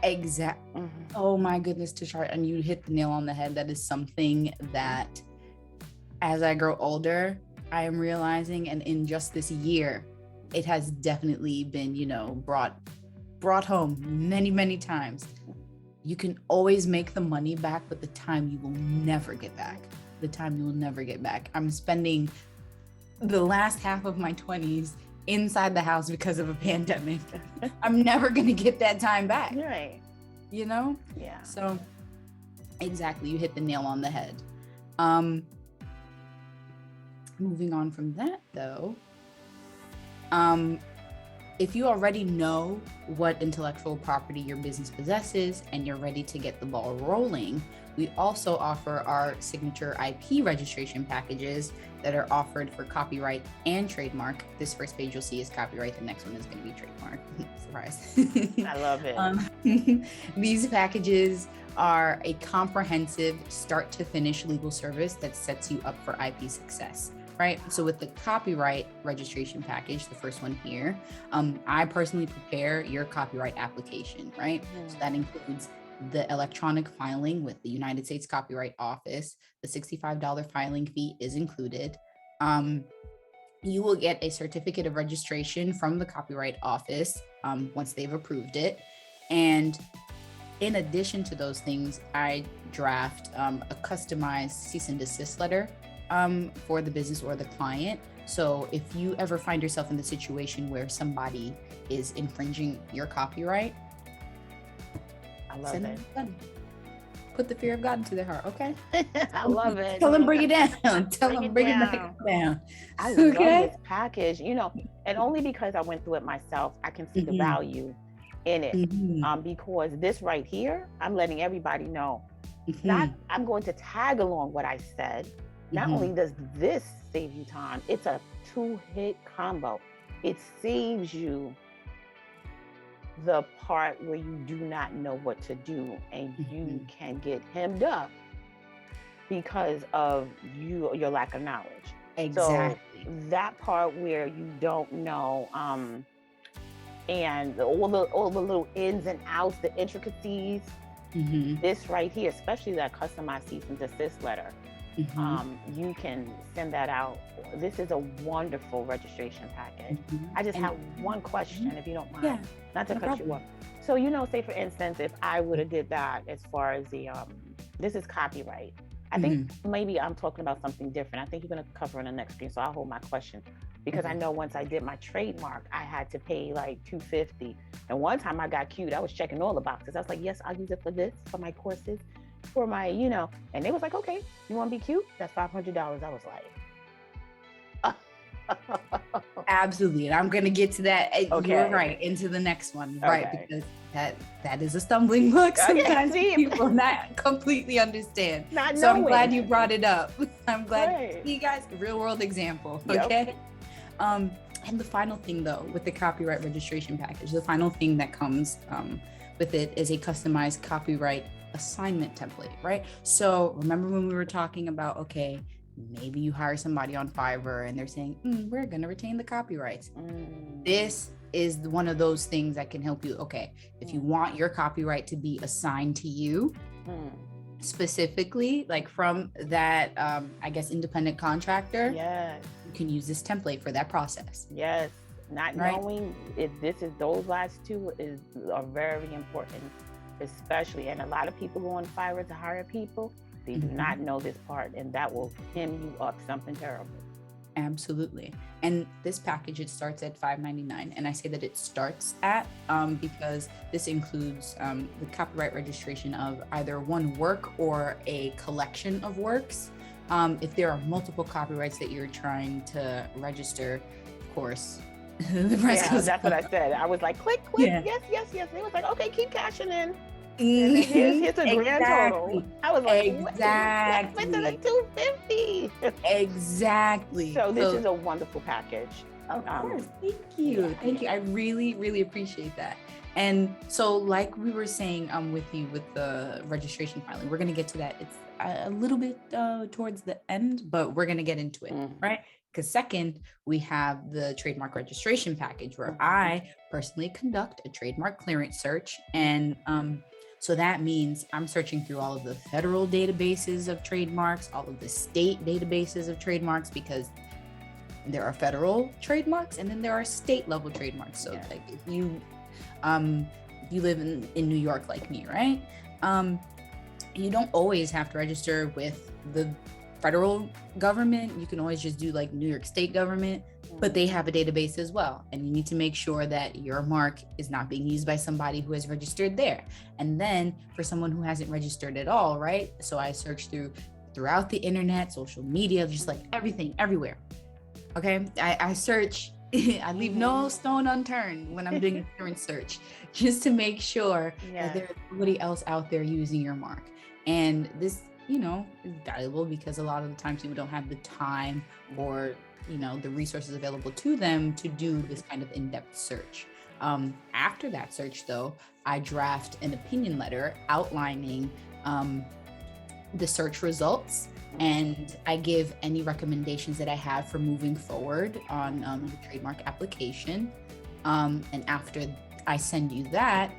Exactly. Oh my goodness, Tashar, and you hit the nail on the head. That is something that, as I grow older, I am realizing, and in just this year, it has definitely been, brought home many, many times. You can always make the money back, but the time you will never get back. I'm spending the last half of my 20s inside the house because of a pandemic. I'm never going to get that time back. Right. Yeah. So exactly. You hit the nail on the head. Moving on from that though, if you already know what intellectual property your business possesses and you're ready to get the ball rolling, we also offer our signature IP registration packages that are offered for copyright and trademark. This first page you'll see is copyright. The next one is going to be trademark. Surprise. I love it. These packages are a comprehensive start to finish legal service that sets you up for IP success. Right. So with the copyright registration package, the first one here, I personally prepare your copyright application. Right. So that includes the electronic filing with the United States Copyright Office. The $65 filing fee is included. You will get a certificate of registration from the Copyright Office once they've approved it. And in addition to those things, I draft a customized cease and desist letter for the business or the client. So if you ever find yourself in the situation where somebody is infringing your copyright, I love it. put the fear of God into their heart, okay? I love it. Tell them bring it down. Tell them bring it back down. I love this package, and only because I went through it myself, I can see the value in it. Because this right here, I'm letting everybody know. I'm going to tag along what I said. Not only does this save you time, it's a 2-hit combo. It saves you the part where you do not know what to do, and you can get hemmed up because of your lack of knowledge. Exactly. So that part where you don't know, and all the little ins and outs, the intricacies. This right here, especially that customized cease and desist letter, you can send that out. This is a wonderful registration package. I just have one question, if you don't mind, not to cut you off. So, say for instance, if I would have did that as far as the, this is copyright. I think maybe I'm talking about something different. I think you're going to cover on the next screen, so I'll hold my question. Because I know once I did my trademark, I had to pay like $250. And one time I got cute. I was checking all the boxes. I was like, yes, I'll use it for this, for my courses, for my, and they was like, okay, you want to be cute? That's $500. I was like, absolutely. And I'm going to get to that. Okay. You're right. Into the next one. Okay. Right. Because that is a stumbling block. Sometimes people not completely understand. So I'm glad you brought it up. I'm glad. See, guys, real world example. Okay. And the final thing though, with the copyright registration package, the final thing that comes with it is a customized copyright assignment template, right? So remember when we were talking about, okay, maybe you hire somebody on Fiverr and they're saying, we're going to retain the copyrights. This is one of those things that can help you. Okay, if you want your copyright to be assigned to you, specifically, like from that, I guess, independent contractor, you can use this template for that process. Yes, not knowing if this is those last two are very important, especially, and a lot of people go on Fiverr to hire people. They do not know this part, and that will hem you up something terrible. Absolutely. And this package, it starts at $5.99. And I say that it starts at because this includes the copyright registration of either one work or a collection of works. If there are multiple copyrights that you're trying to register, of course, the price goes that's up. What I said. I was like, click, yes. They was like, okay, keep cashing in. Here's a grand total. I was like, exactly. Went to like $250. Exactly. So this is a wonderful package. Of course. Thank you. Thank you. I really, really appreciate that. And so like we were saying with you with the registration filing, we're going to get to that. It's a little bit towards the end, but we're going to get into it, right? Because second, we have the trademark registration package where I personally conduct a trademark clearance search. And so that means I'm searching through all of the federal databases of trademarks, all of the state databases of trademarks, because there are federal trademarks and then there are state level trademarks. So like if you live in New York like me, right? You don't always have to register with the federal government. You can always just do like New York State government, but they have a database as well. And you need to make sure that your mark is not being used by somebody who has registered there. And then for someone who hasn't registered at all, right? So I search throughout the internet, social media, just like everything, everywhere. Okay, I search, I leave no stone unturned when I'm doing a clearance search, just to make sure that there's nobody else out there using your mark. And this, is valuable because a lot of the times people don't have the time or, the resources available to them to do this kind of in-depth search. After that search, though, I draft an opinion letter outlining the search results, and I give any recommendations that I have for moving forward on the trademark application. And after I send you that,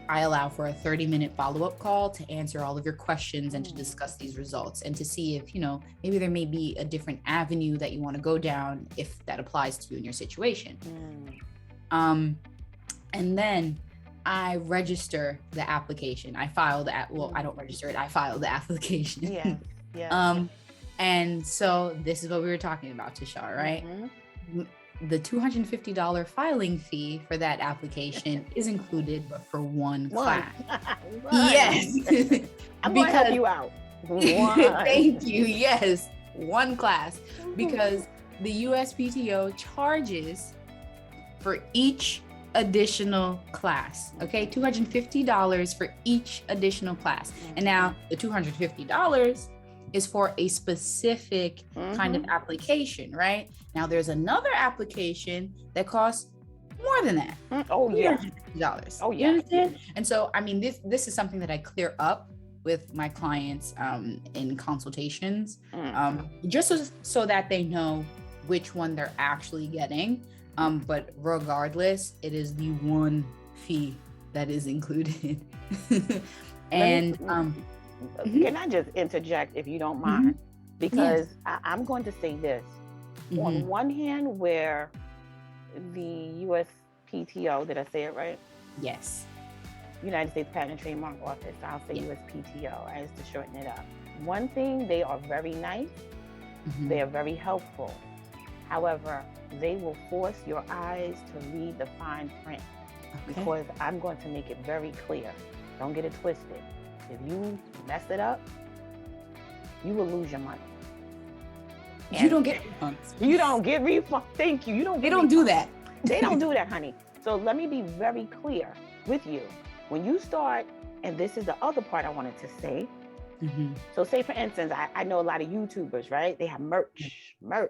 I allow for a 30-minute follow-up call to answer all of your questions and to discuss these results and to see if, maybe there may be a different avenue that you want to go down if that applies to you in your situation. And then I register the application. I file I don't register it. I file the application. And so this is what we were talking about, Tashar, right? the $250 filing fee for that application is included, but for one class. Yes. I'm going to help you out. Thank you. Yes, one class, because the USPTO charges for each additional class. Okay, $250 for each additional class. And now the $250 is for a specific kind of application, right? Now there's another application that costs more than that. Oh yeah. $250. Oh You yeah. understand? And so, I mean, this is something that I clear up with my clients in consultations, just so that they know which one they're actually getting. But regardless, it is the one fee that is included. And can I just interject, if you don't mind? Because I'm going to say this. On one hand, where the USPTO, did I say it right? Yes. United States Patent and Trademark Office, I'll say USPTO as to shorten it up. One thing, they are very nice. They are very helpful. However, they will force your eyes to read the fine print, because I'm going to make it very clear. Don't get it twisted. If you mess it up, you will lose your money. And you don't get refunds. You don't get refunds. Thank you. You don't. They don't do that. They don't do that, honey. So let me be very clear with you. When you start, and this is the other part I wanted to say. So say, for instance, I know a lot of YouTubers, right? They have merch. All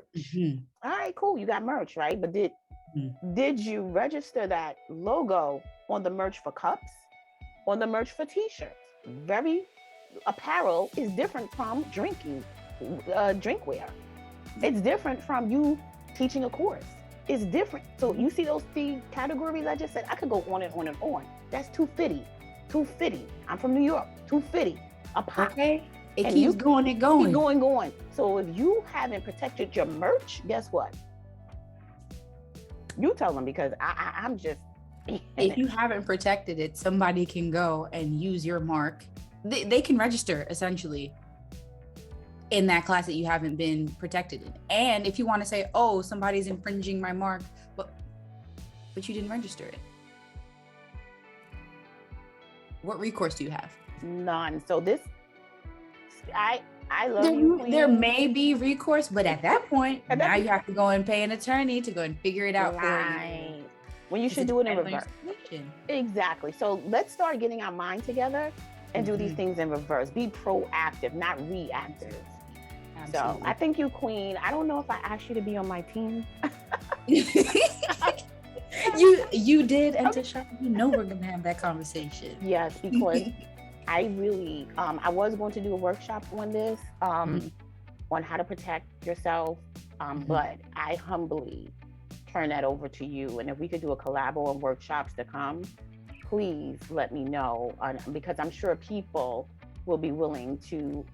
right, cool. You got merch, right? But did you register that logo on the merch for cups, on the merch for t-shirts? Apparel is different from drinkware. It's different from you teaching a course. It's different. So you see those 3 categories I just said? I could go on and on and on. That's $250. I'm from New York. $250 a pop. Okay. It keeps going and going. Keep going. So if you haven't protected your merch, guess what? You tell them, because I'm just. If you haven't protected it, somebody can go and use your mark. They can register essentially in that class that you haven't been protected in. And if you want to say, oh, somebody's infringing my mark, but you didn't register it, what recourse do you have? None. So this, I love you, Queen. There may be recourse, but at that point, now you have to go and pay an attorney to go and figure it out for you. When you should do it in reverse. Exactly. So let's start getting our mind together and do these things in reverse. Be proactive, not reactive. Absolutely. So I think you, Queen. I don't know if I asked you to be on my team. You did, and Tasha, you know we're gonna have that conversation. Yes, because I really, I was going to do a workshop on this, on how to protect yourself, but I humbly turn that over to you. And if we could do a collabo on workshops to come, please let me know, because I'm sure people will be willing to,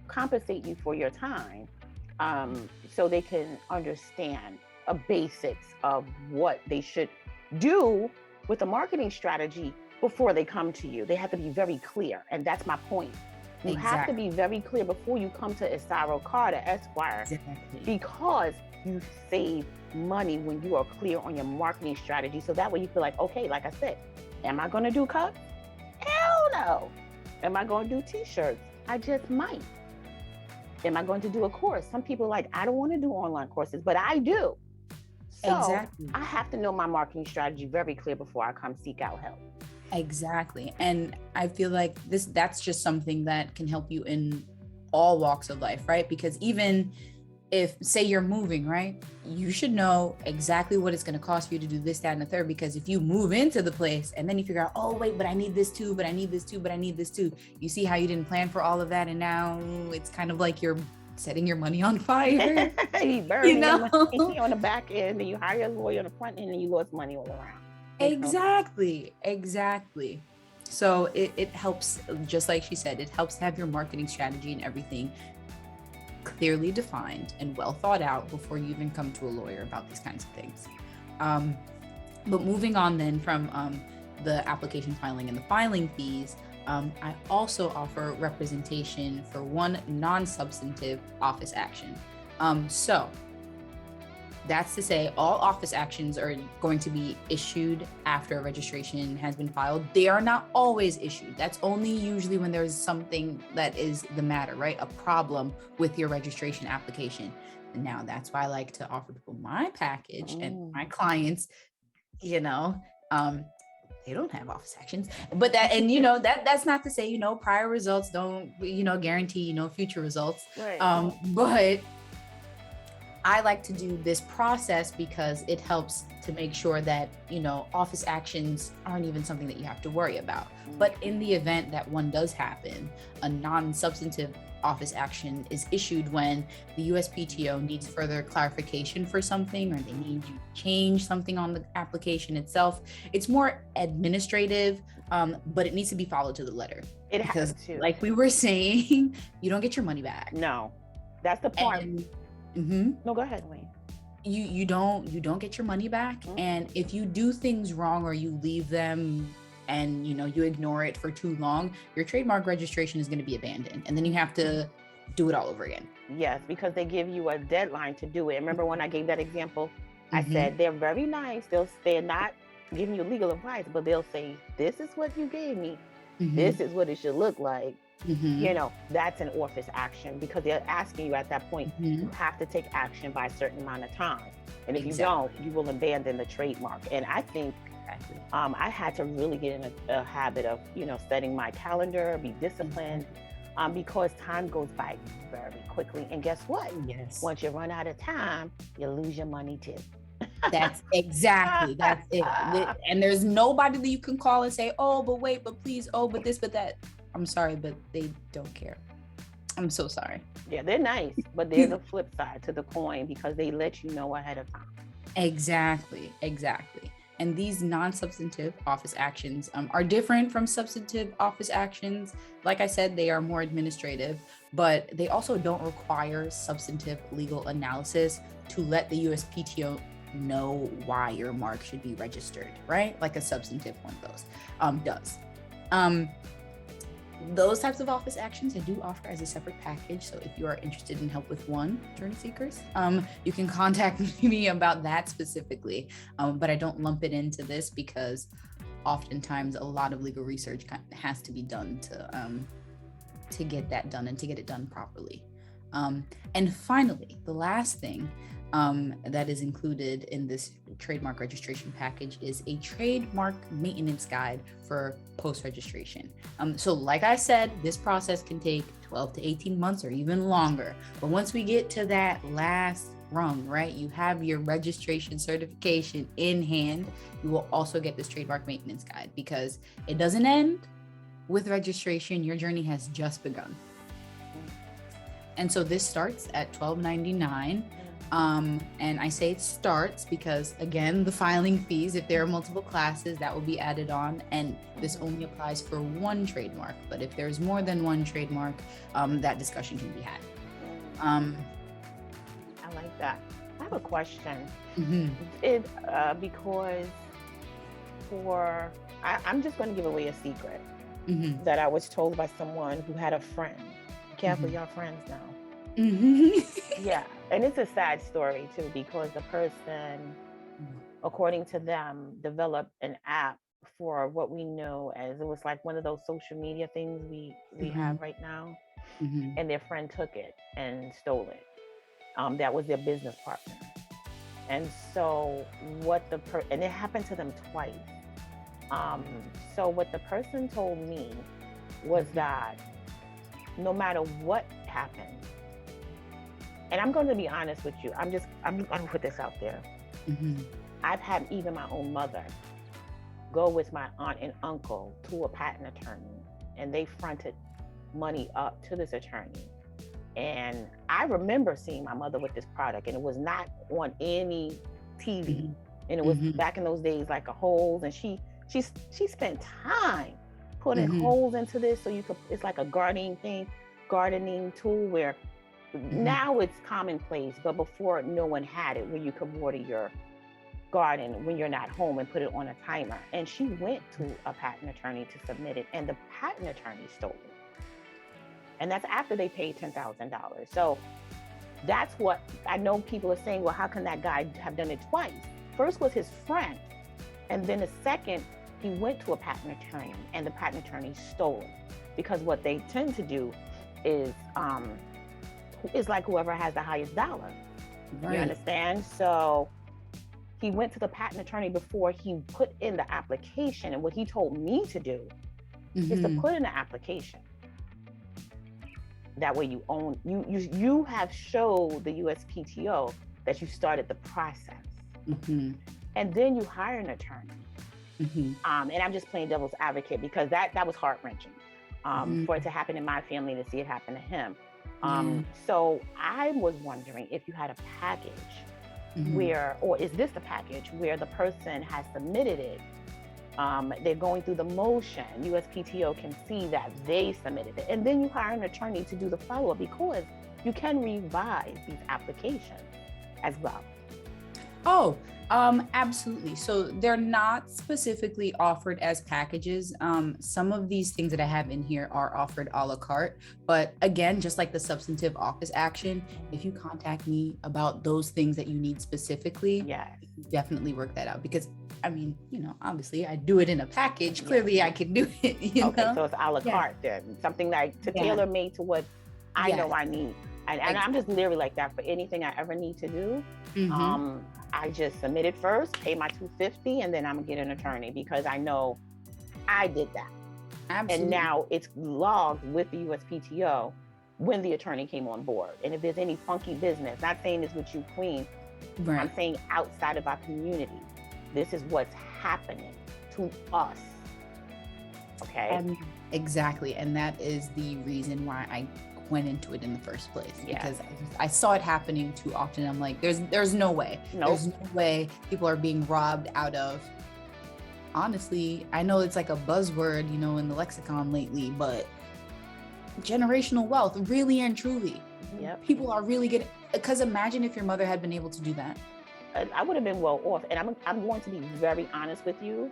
compensate you for your time, so they can understand a basics of what they should do with a marketing strategy before they come to you. They have to be very clear, and that's my point. You have to be very clear before you come to Isaro Carter Esq, because you save money when you are clear on your marketing strategy. So that way you feel like, okay, like I said, am I going to do cups? Hell no. Am I going to do t-shirts? I just might. Am I going to do a course? Some people are like, I don't want to do online courses, but I do. So I have to know my marketing strategy very clear before I come seek out help. Exactly. And I feel like that's just something that can help you in all walks of life, right? Because even if, say, you're moving, right? You should know exactly what it's going to cost for you to do this, that, and the third. Because if you move into the place and then you figure out, oh, wait, but I need this too, but I need this too, but I need this too. You see how you didn't plan for all of that. And now it's kind of like you're setting your money on fire. You burn money on the back end, and you hire a lawyer on the front end, and you lost money all around. Exactly. So it helps, just like she said, it helps to have your marketing strategy and everything clearly defined and well thought out before you even come to a lawyer about these kinds of things. But moving on then from the application filing and the filing fees, I also offer representation for one non-substantive office action. So That's to say all office actions are going to be issued after a registration has been filed. They are not always issued. That's only usually when there's something that is the matter, right? A problem with your registration application. And now that's why I like to offer people my package and my clients, you know, they don't have office actions, but that, and that's not to say, prior results don't, guarantee, future results. Right. But I like to do this process because it helps to make sure that, office actions aren't even something that you have to worry about. But in the event that one does happen, a non-substantive office action is issued when the USPTO needs further clarification for something, or they need you to change something on the application itself. It's more administrative, but it needs to be followed to the letter. It has to. Like we were saying, you don't get your money back. No, that's the part. No, go ahead, Wayne. You don't get your money back. And if you do things wrong or you leave them and you ignore it for too long, your trademark registration is going to be abandoned, and then you have to do it all over again. Yes, because they give you a deadline to do it. Remember when I gave that example? I said they're very nice. They're not giving you legal advice, but they'll say, this is what you gave me. This is what it should look like. That's an office action, because they're asking you at that point, you have to take action by a certain amount of time. And if you don't, you will abandon the trademark. And I think I had to really get in a habit of, setting my calendar, be disciplined, because time goes by very quickly. And guess what? Yes. Once you run out of time, you lose your money too. That's it. And there's nobody that you can call and say, oh, but wait, but please, oh, but this, but that. I'm sorry, but they don't care. I'm so sorry. Yeah, they're nice, but there's a flip side to the coin, because they let you know ahead of time. Exactly. And these non-substantive office actions are different from substantive office actions. Like I said, they are more administrative, but they also don't require substantive legal analysis to let the USPTO know why your mark should be registered, right? Like a substantive one does. Those types of office actions I do offer as a separate package. So if you are interested in help with one, attorney seekers, you can contact me about that specifically. But I don't lump it into this because oftentimes a lot of legal research has to be done to get that done and to get it done properly. And finally, the last thing that is included in this trademark registration package is a trademark maintenance guide for post-registration. So like I said, this process can take 12 to 18 months or even longer. But once we get to that last rung, right, you have your registration certification in hand, you will also get this trademark maintenance guide, because it doesn't end with registration. Your journey has just begun. And so this starts at $12.99. And I say it starts because, again, the filing fees, if there are multiple classes, that will be added on, and this only applies for one trademark. But if there's more than one trademark, that discussion can be had. I like that. I have a question. Because I'm just going to give away a secret that I was told by someone who had a friend. Careful, y'all friends now. Yeah, and it's a sad story too, because the person, according to them, developed an app for what we know as, it was like one of those social media things we have right now, and their friend took it and stole it. That was their business partner, and so and it happened to them twice. So what the person told me was that no matter what happened, and I'm going to be honest with you, I'm going to put this out there. I've had even my own mother go with my aunt and uncle to a patent attorney, and they fronted money up to this attorney. And I remember seeing my mother with this product, and it was not on any TV. And it was back in those days, like a holes, and she spent time putting holes into this so you could, it's like a gardening tool where now it's commonplace, but before no one had it, where you could water your garden when you're not home and put it on a timer. And she went to a patent attorney to submit it, and the patent attorney stole it. And that's after they paid $10,000. So that's what I know people are saying, well, how can that guy have done it twice? First was his friend. And then the second, he went to a patent attorney and the patent attorney stole it. Because what they tend to do is like whoever has the highest dollar. Right. You understand? So he went to the patent attorney before he put in the application. And what he told me to do is to put in the application. That way you own, you have showed the USPTO that you started the process. And then you hire an attorney. And I'm just playing devil's advocate because that was heart-wrenching for it to happen in my family, to see it happen to him. So I was wondering if you had a package where, or is this the package where the person has submitted it, they're going through the motion, USPTO can see that they submitted it, and then you hire an attorney to do the follow-up, because you can revise these applications as well. Oh, absolutely. So they're not specifically offered as packages. Some of these things that I have in here are offered a la carte, but again, just like the substantive office action, if you contact me about those things that you need specifically, definitely work that out, because I mean, you know, obviously I do it in a package. Clearly I can do it, you know? So it's a la carte then, something like to tailor made to what I know I need. And I'm just literally like that for anything I ever need to do. I just submit it first, pay my $250, and then I'm gonna get an attorney because I know I did that. Absolutely. And now it's logged with the USPTO when the attorney came on board. And if there's any funky business, not saying this with you, Queen, I'm saying outside of our community, this is what's happening to us. Okay. Exactly. And that is the reason why I went into it in the first place, because I saw it happening too often. I'm like, there's no way. There's no way people are being robbed out of, honestly, I know it's like a buzzword, you know, in the lexicon lately, but generational wealth, really and truly. People are really getting, because imagine if your mother had been able to do that. I would have been well off. And I'm going to be very honest with you.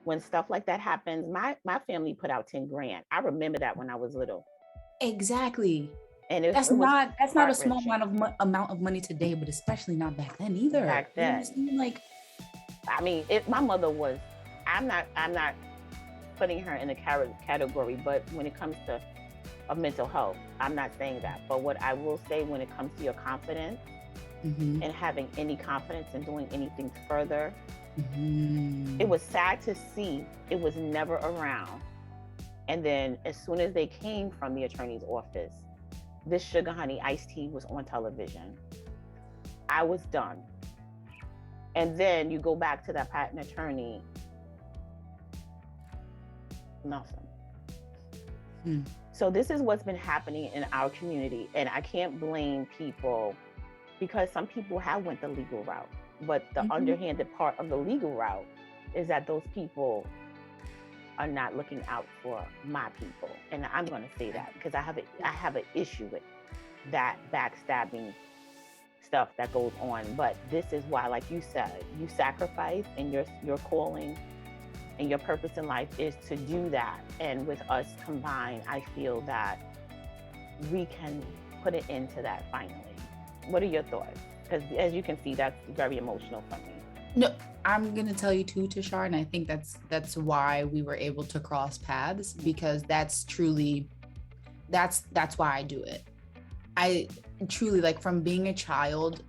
When stuff like that happens, my family put out 10 grand. I remember that when I was little. Exactly. And that's not a small amount of money today, but especially not back then either. Back then, like, I mean, my mother was. I'm not putting her in a category, but when it comes to mental health, I'm not saying that. But what I will say, when it comes to your confidence and having any confidence in doing anything further, it was sad to see it was never around. And then as soon as they came from the attorney's office, this Sugar Honey iced tea was on television. I was done. And then you go back to that patent attorney, nothing. So this is what's been happening in our community. And I can't blame people, because some people have went the legal route. But the underhanded part of the legal route is that those people are not looking out for my people. And I'm going to say that because I have an issue with that backstabbing stuff that goes on. But this is why, like you said, you sacrifice, and your calling and your purpose in life is to do that. And with us combined, I feel that we can put an end to that finally. What are your thoughts? Because as you can see, that's very emotional for me. No, I'm gonna tell you too, Tashar, and I think that's why we were able to cross paths, because that's why I do it. I truly, like, from being a child,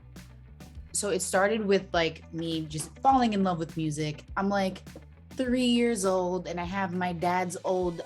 so it started with like me just falling in love with music. I'm like 3 years old and I have my dad's old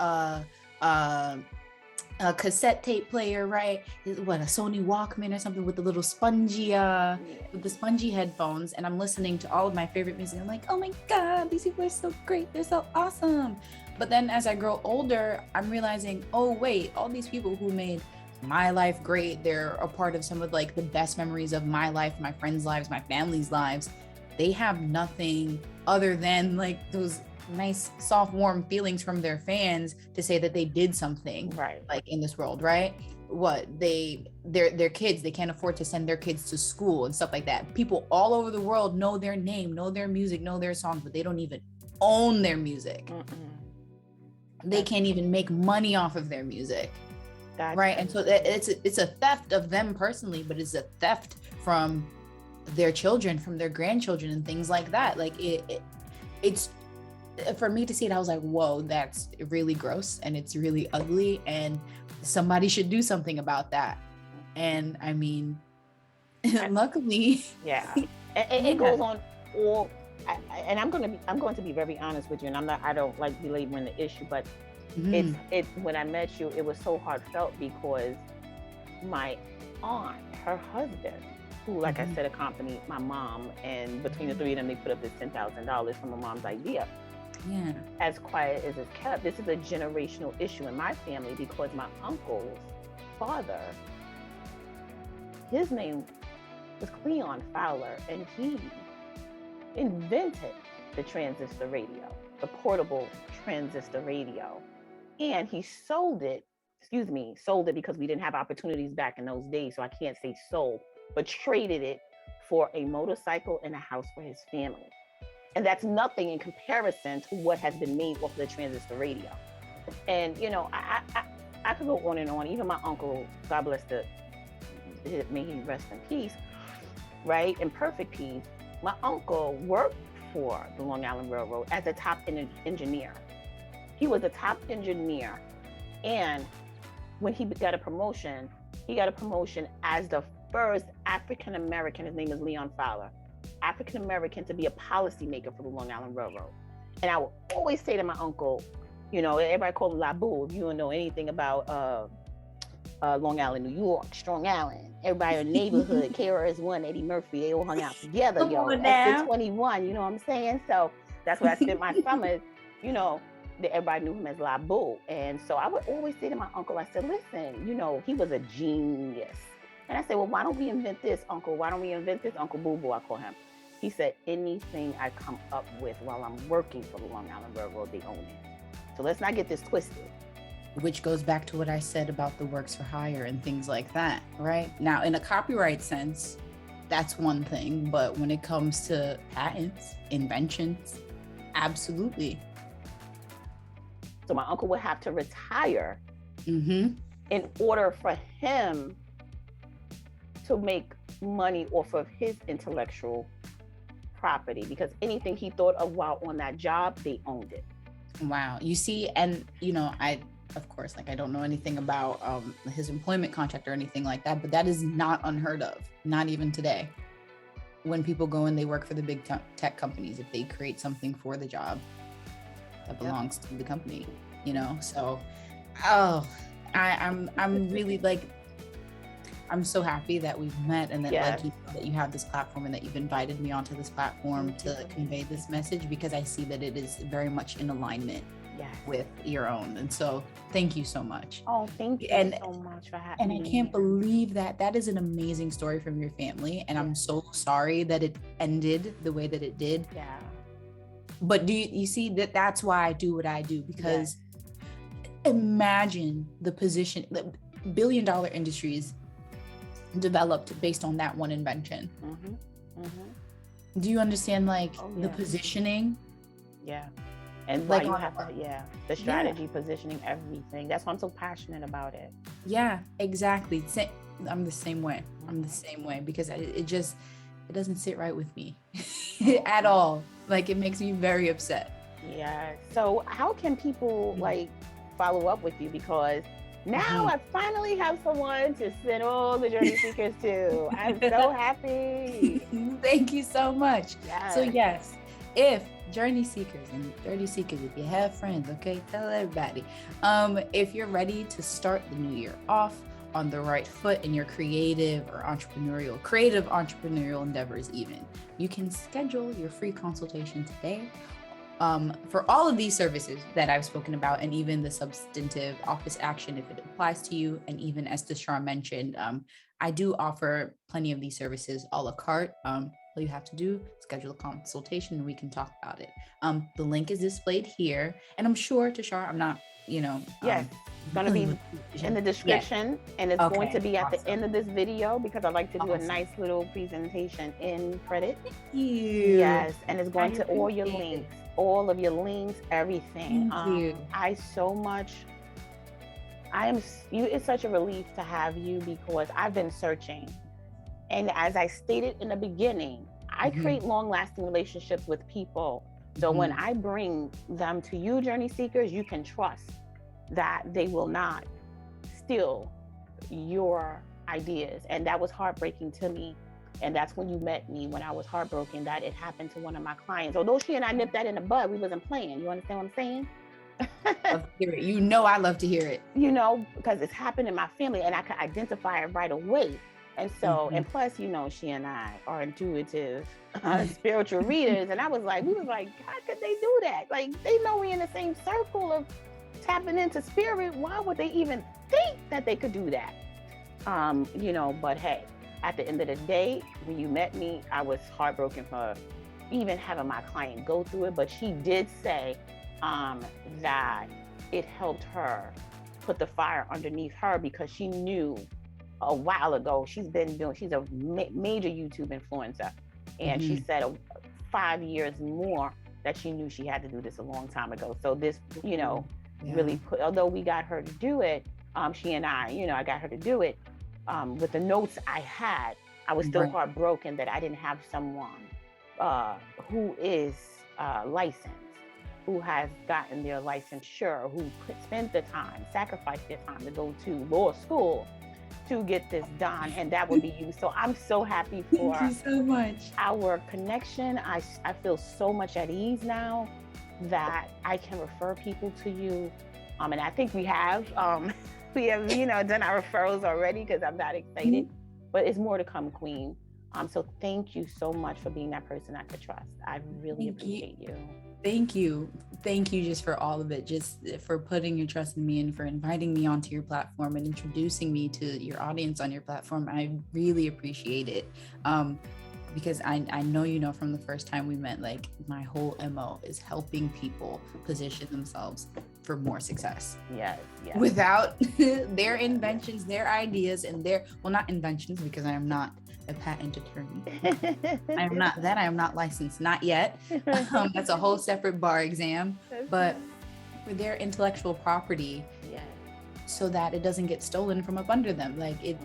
cassette tape player, right? What, a Sony Walkman or something with the little spongy with the spongy headphones, and I'm listening to all of my favorite music. I'm like, oh my god, these people are so great, they're so awesome. But then as I grow older, I'm realizing, oh wait, all these people who made my life great, they're a part of some of like the best memories of my life, my friends' lives, my family's lives. They have nothing other than like those nice soft warm feelings from their fans to say that they did something right, like in this world, right? What their kids, they can't afford to send their kids to school and stuff like that. People all over the world know their name, know their music, know their songs, but they don't even own their music. They can't even make money off of their music. Gotcha. Right. And so it's a theft of them personally, but it's a theft from their children, from their grandchildren and things like that. Like it's for me to see it, I was like, whoa, that's really gross and it's really ugly and somebody should do something about that. And I mean, luckily, yeah, and it goes on all. And I'm going to be very honest with you, and I don't like belaboring the issue, but it's when I met you, it was so heartfelt because my aunt, her husband, who, like I said, accompanied my mom, and between the three of them, they put up this $10,000 from my mom's idea. Yeah. As quiet as it's kept, this is a generational issue in my family because my uncle's father, his name was Cleon Fowler, and he invented the transistor radio, the portable transistor radio. And he sold it because we didn't have opportunities back in those days, so I can't say sold, but traded it for a motorcycle and a house for his family. And that's nothing in comparison to what has been made off of the transistor radio. And, you know, I could go on and on. Even my uncle, God bless may he rest in peace, right? In perfect peace. My uncle worked for the Long Island Railroad as a top engineer. He was a top engineer. And when he got a promotion as the first African-American, his name is Leon Fowler, African-American to be a policymaker for the Long Island Railroad. And I would always say to my uncle, you know, everybody called him La Boo. If you don't know anything about Long Island, New York, Strong Island, everybody in the neighborhood, KRS-One, Eddie Murphy, they all hung out together, yo. Exit 21, you know what I'm saying? So that's where I spent my summers, you know, everybody knew him as La Boo. And so I would always say to my uncle, I said, listen, you know, he was a genius. And I said, well, why don't we invent this, Uncle? Why don't we invent this? Uncle Boo Boo, I call him. He said, anything I come up with while I'm working for the Long Island Railroad, they own it. So let's not get this twisted. Which goes back to what I said about the works for hire and things like that, right? Now, in a copyright sense, that's one thing, but when it comes to patents, inventions, absolutely. So my uncle would have to retire in order for him to make money off of his intellectual property, because anything he thought of while on that job, they owned it. Wow. You see, and you know, of course, like I don't know anything about his employment contract or anything like that, but that is not unheard of, not even today. When people go and they work for the big tech companies, if they create something for the job that belongs to the company, you know? So, I'm really like, I'm so happy that we've met and that that you have this platform and that you've invited me onto this platform to convey this message, because I see that it is very much in alignment with your own. And so thank you so much. Oh, thank you so much for having me. And I can't believe that is an amazing story from your family. And I'm so sorry that it ended the way that it did. Yeah. But do you see that's why I do what I do, because imagine the position that billion-dollar industries developed based on that one invention. Do you understand the positioning? Yeah. And why you have to, the strategy, positioning, everything. That's why I'm so passionate about it. Yeah, exactly. I'm the same way. Because it doesn't sit right with me at all. Like, it makes me very upset. Yeah. So how can people follow up with you? Because now I finally have someone to send all the journey seekers to. I'm so happy. Thank you so much. Yes. So yes, if journey seekers and 30 seekers, if you have friends, okay, tell everybody. If you're ready to start the new year off on the right foot in your creative entrepreneurial endeavors even, you can schedule your free consultation today. For all of these services that I've spoken about, and even the substantive office action, if it applies to you, and even as Tashar mentioned, I do offer plenty of these services a la carte. All you have to do is schedule a consultation and we can talk about it. The link is displayed here, and I'm sure, Tashar, I'm not, it's going to be in the description, and it's going to be at the end of this video, because I like to do a nice little presentation in credit. Thank you. Yes, and it's going to all your links, everything. Thank you. I so much It's such a relief to have you because I've been searching. And as I stated in the beginning, I create long-lasting relationships with people. So when I bring them to you, journey seekers, you can trust that they will not steal your ideas. And that was heartbreaking to me. And that's when you met me, when I was heartbroken that it happened to one of my clients. Although she and I nipped that in the bud, we wasn't playing. You understand what I'm saying? Love to hear it. You know, I love to hear it. You know, because it's happened in my family and I could identify it right away. And so, and plus, you know, she and I are intuitive spiritual readers. And we was like, how could they do that? Like, they know we in the same circle of tapping into spirit. Why would they even think that they could do that? You know, but hey, at the end of the day, when you met me, I was heartbroken for even having my client go through it. But she did say that it helped her put the fire underneath her because she knew a while ago, she's a major YouTube influencer. And she said 5 years more that she knew she had to do this a long time ago. So this, you know, really put, although we got her to do it, she and I, you know, I got her to do it with the notes I had. I was still heartbroken that I didn't have someone who is licensed, who has gotten their licensure, who spent the time, sacrificed their time to go to law school to get this done, and that would be you. So I'm so happy for Thank you so much. Our connection. I feel so much at ease now that I can refer people to you. And I think we have, you know, done our referrals already because I'm that excited, but it's more to come, Queen. So thank you so much for being that person I could trust. I really appreciate you. Thank you. Thank you just for all of it, just for putting your trust in me and for inviting me onto your platform and introducing me to your audience on your platform. I really appreciate it. Because I know, you know, from the first time we met, like my whole MO is helping people position themselves for more success. Yes. Without their inventions, their ideas, and not inventions, because I am not a patent attorney. I am not that. I am not licensed, not yet. That's a whole separate bar exam. But for their intellectual property, so that it doesn't get stolen from up under them. Like it,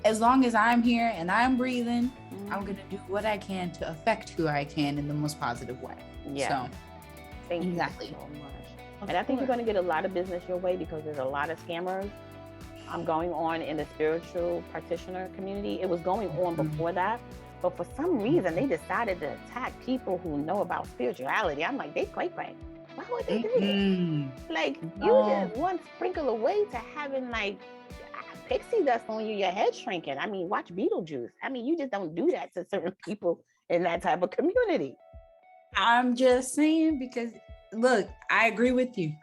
as long as I'm here and I'm breathing, I'm gonna do what I can to affect who I can in the most positive way. Yeah. So, thank you so much. And I think you're going to get a lot of business your way because there's a lot of scammers going on in the spiritual practitioner community. It was going on before that, but for some reason they decided to attack people who know about spirituality. I'm like, they cray. Why would they do this? Like, you just one sprinkle away to having like pixie dust on you, your head shrinking. I mean, watch Beetlejuice. I mean, you just don't do that to certain people in that type of community. I'm just saying, because look, I agree with you.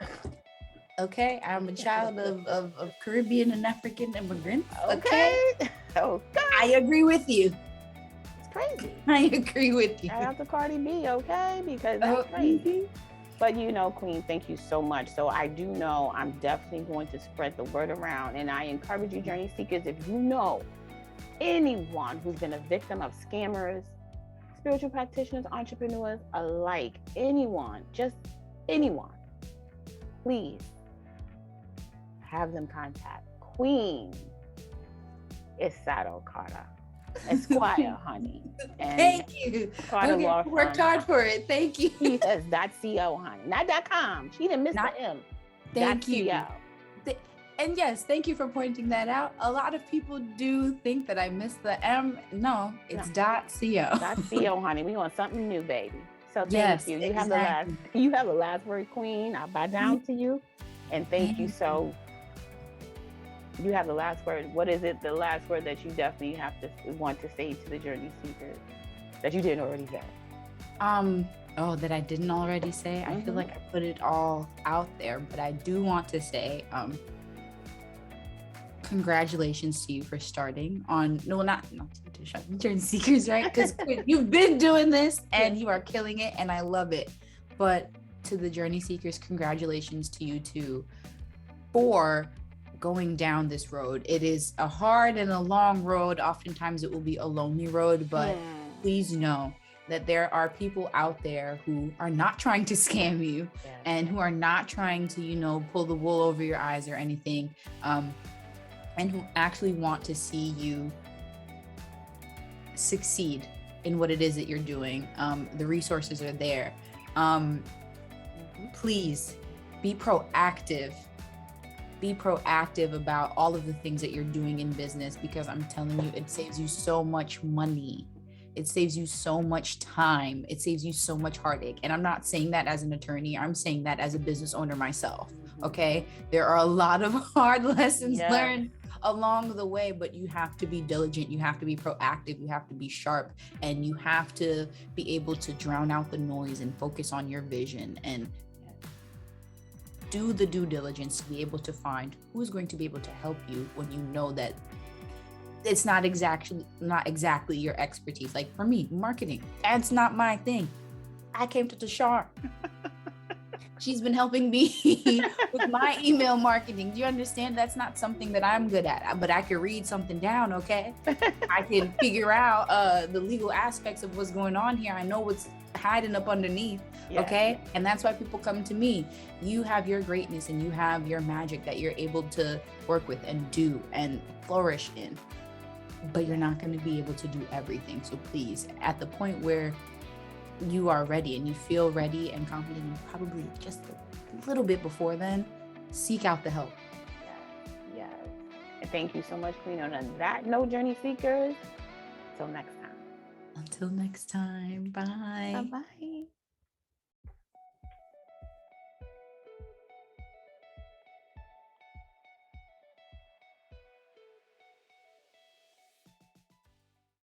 Okay, I'm a child of Caribbean and African immigrants. Okay. I agree with you. It's crazy. I agree with you. Shout out to Cardi B, okay? Because that's crazy. But you know, Queen, thank you so much. So I do know I'm definitely going to spread the word around. And I encourage you, journey seekers, if you know anyone who's been a victim of scammers, spiritual practitioners, entrepreneurs alike, anyone, just anyone, please have them contact Queen Isaro Carter Esq, honey. And thank you. Carter Law Firm. Worked hard for it. Thank you. She says .co, honey, not .com. She didn't miss the M. Thank you. .co. And yes, thank you for pointing that out. A lot of people do think that I missed the M. No, it's .co. .co, honey. We want something new, baby. So thank you. You have the last word, Queen. I'll bow down to you. And thank you. So you have the last word. What is it, the last word that you definitely have to want to say to the journey seekers that you didn't already say? That I didn't already say. I feel like I put it all out there, but I do want to say, congratulations to you for starting on, not to shut journey seekers, right? Because you've been doing this and you are killing it and I love it. But to the journey seekers, congratulations to you too for going down this road. It is a hard and a long road. Oftentimes it will be a lonely road, but please know that there are people out there who are not trying to scam you and who are not trying to, you know, pull the wool over your eyes or anything, and who actually want to see you succeed in what it is that you're doing. The resources are there. Please be proactive. Be proactive about all of the things that you're doing in business, because I'm telling you, it saves you so much money. It saves you so much time. It saves you so much heartache. And I'm not saying that as an attorney. I'm saying that as a business owner myself. Okay. There are a lot of hard lessons learned along the way, but you have to be diligent. You have to be proactive. You have to be sharp, and you have to be able to drown out the noise and focus on your vision and do the due diligence to be able to find who's going to be able to help you when you know that it's not exactly your expertise. Like for me, marketing, that's not my thing. I came to Tashar. She's been helping me with my email marketing. Do you understand? That's not something that I'm good at, but I can read something down, okay? I can figure out the legal aspects of what's going on here. I know what's hiding up underneath, okay? And that's why people come to me. You have your greatness and you have your magic that you're able to work with and do and flourish in, but you're not going to be able to do everything. So please, at the point where you are ready and you feel ready and confident, and probably just a little bit before then, seek out the help. Yes. And thank you so much, Queen. On that note, Journey Seekers, until next time. Until next time, bye. Bye-bye.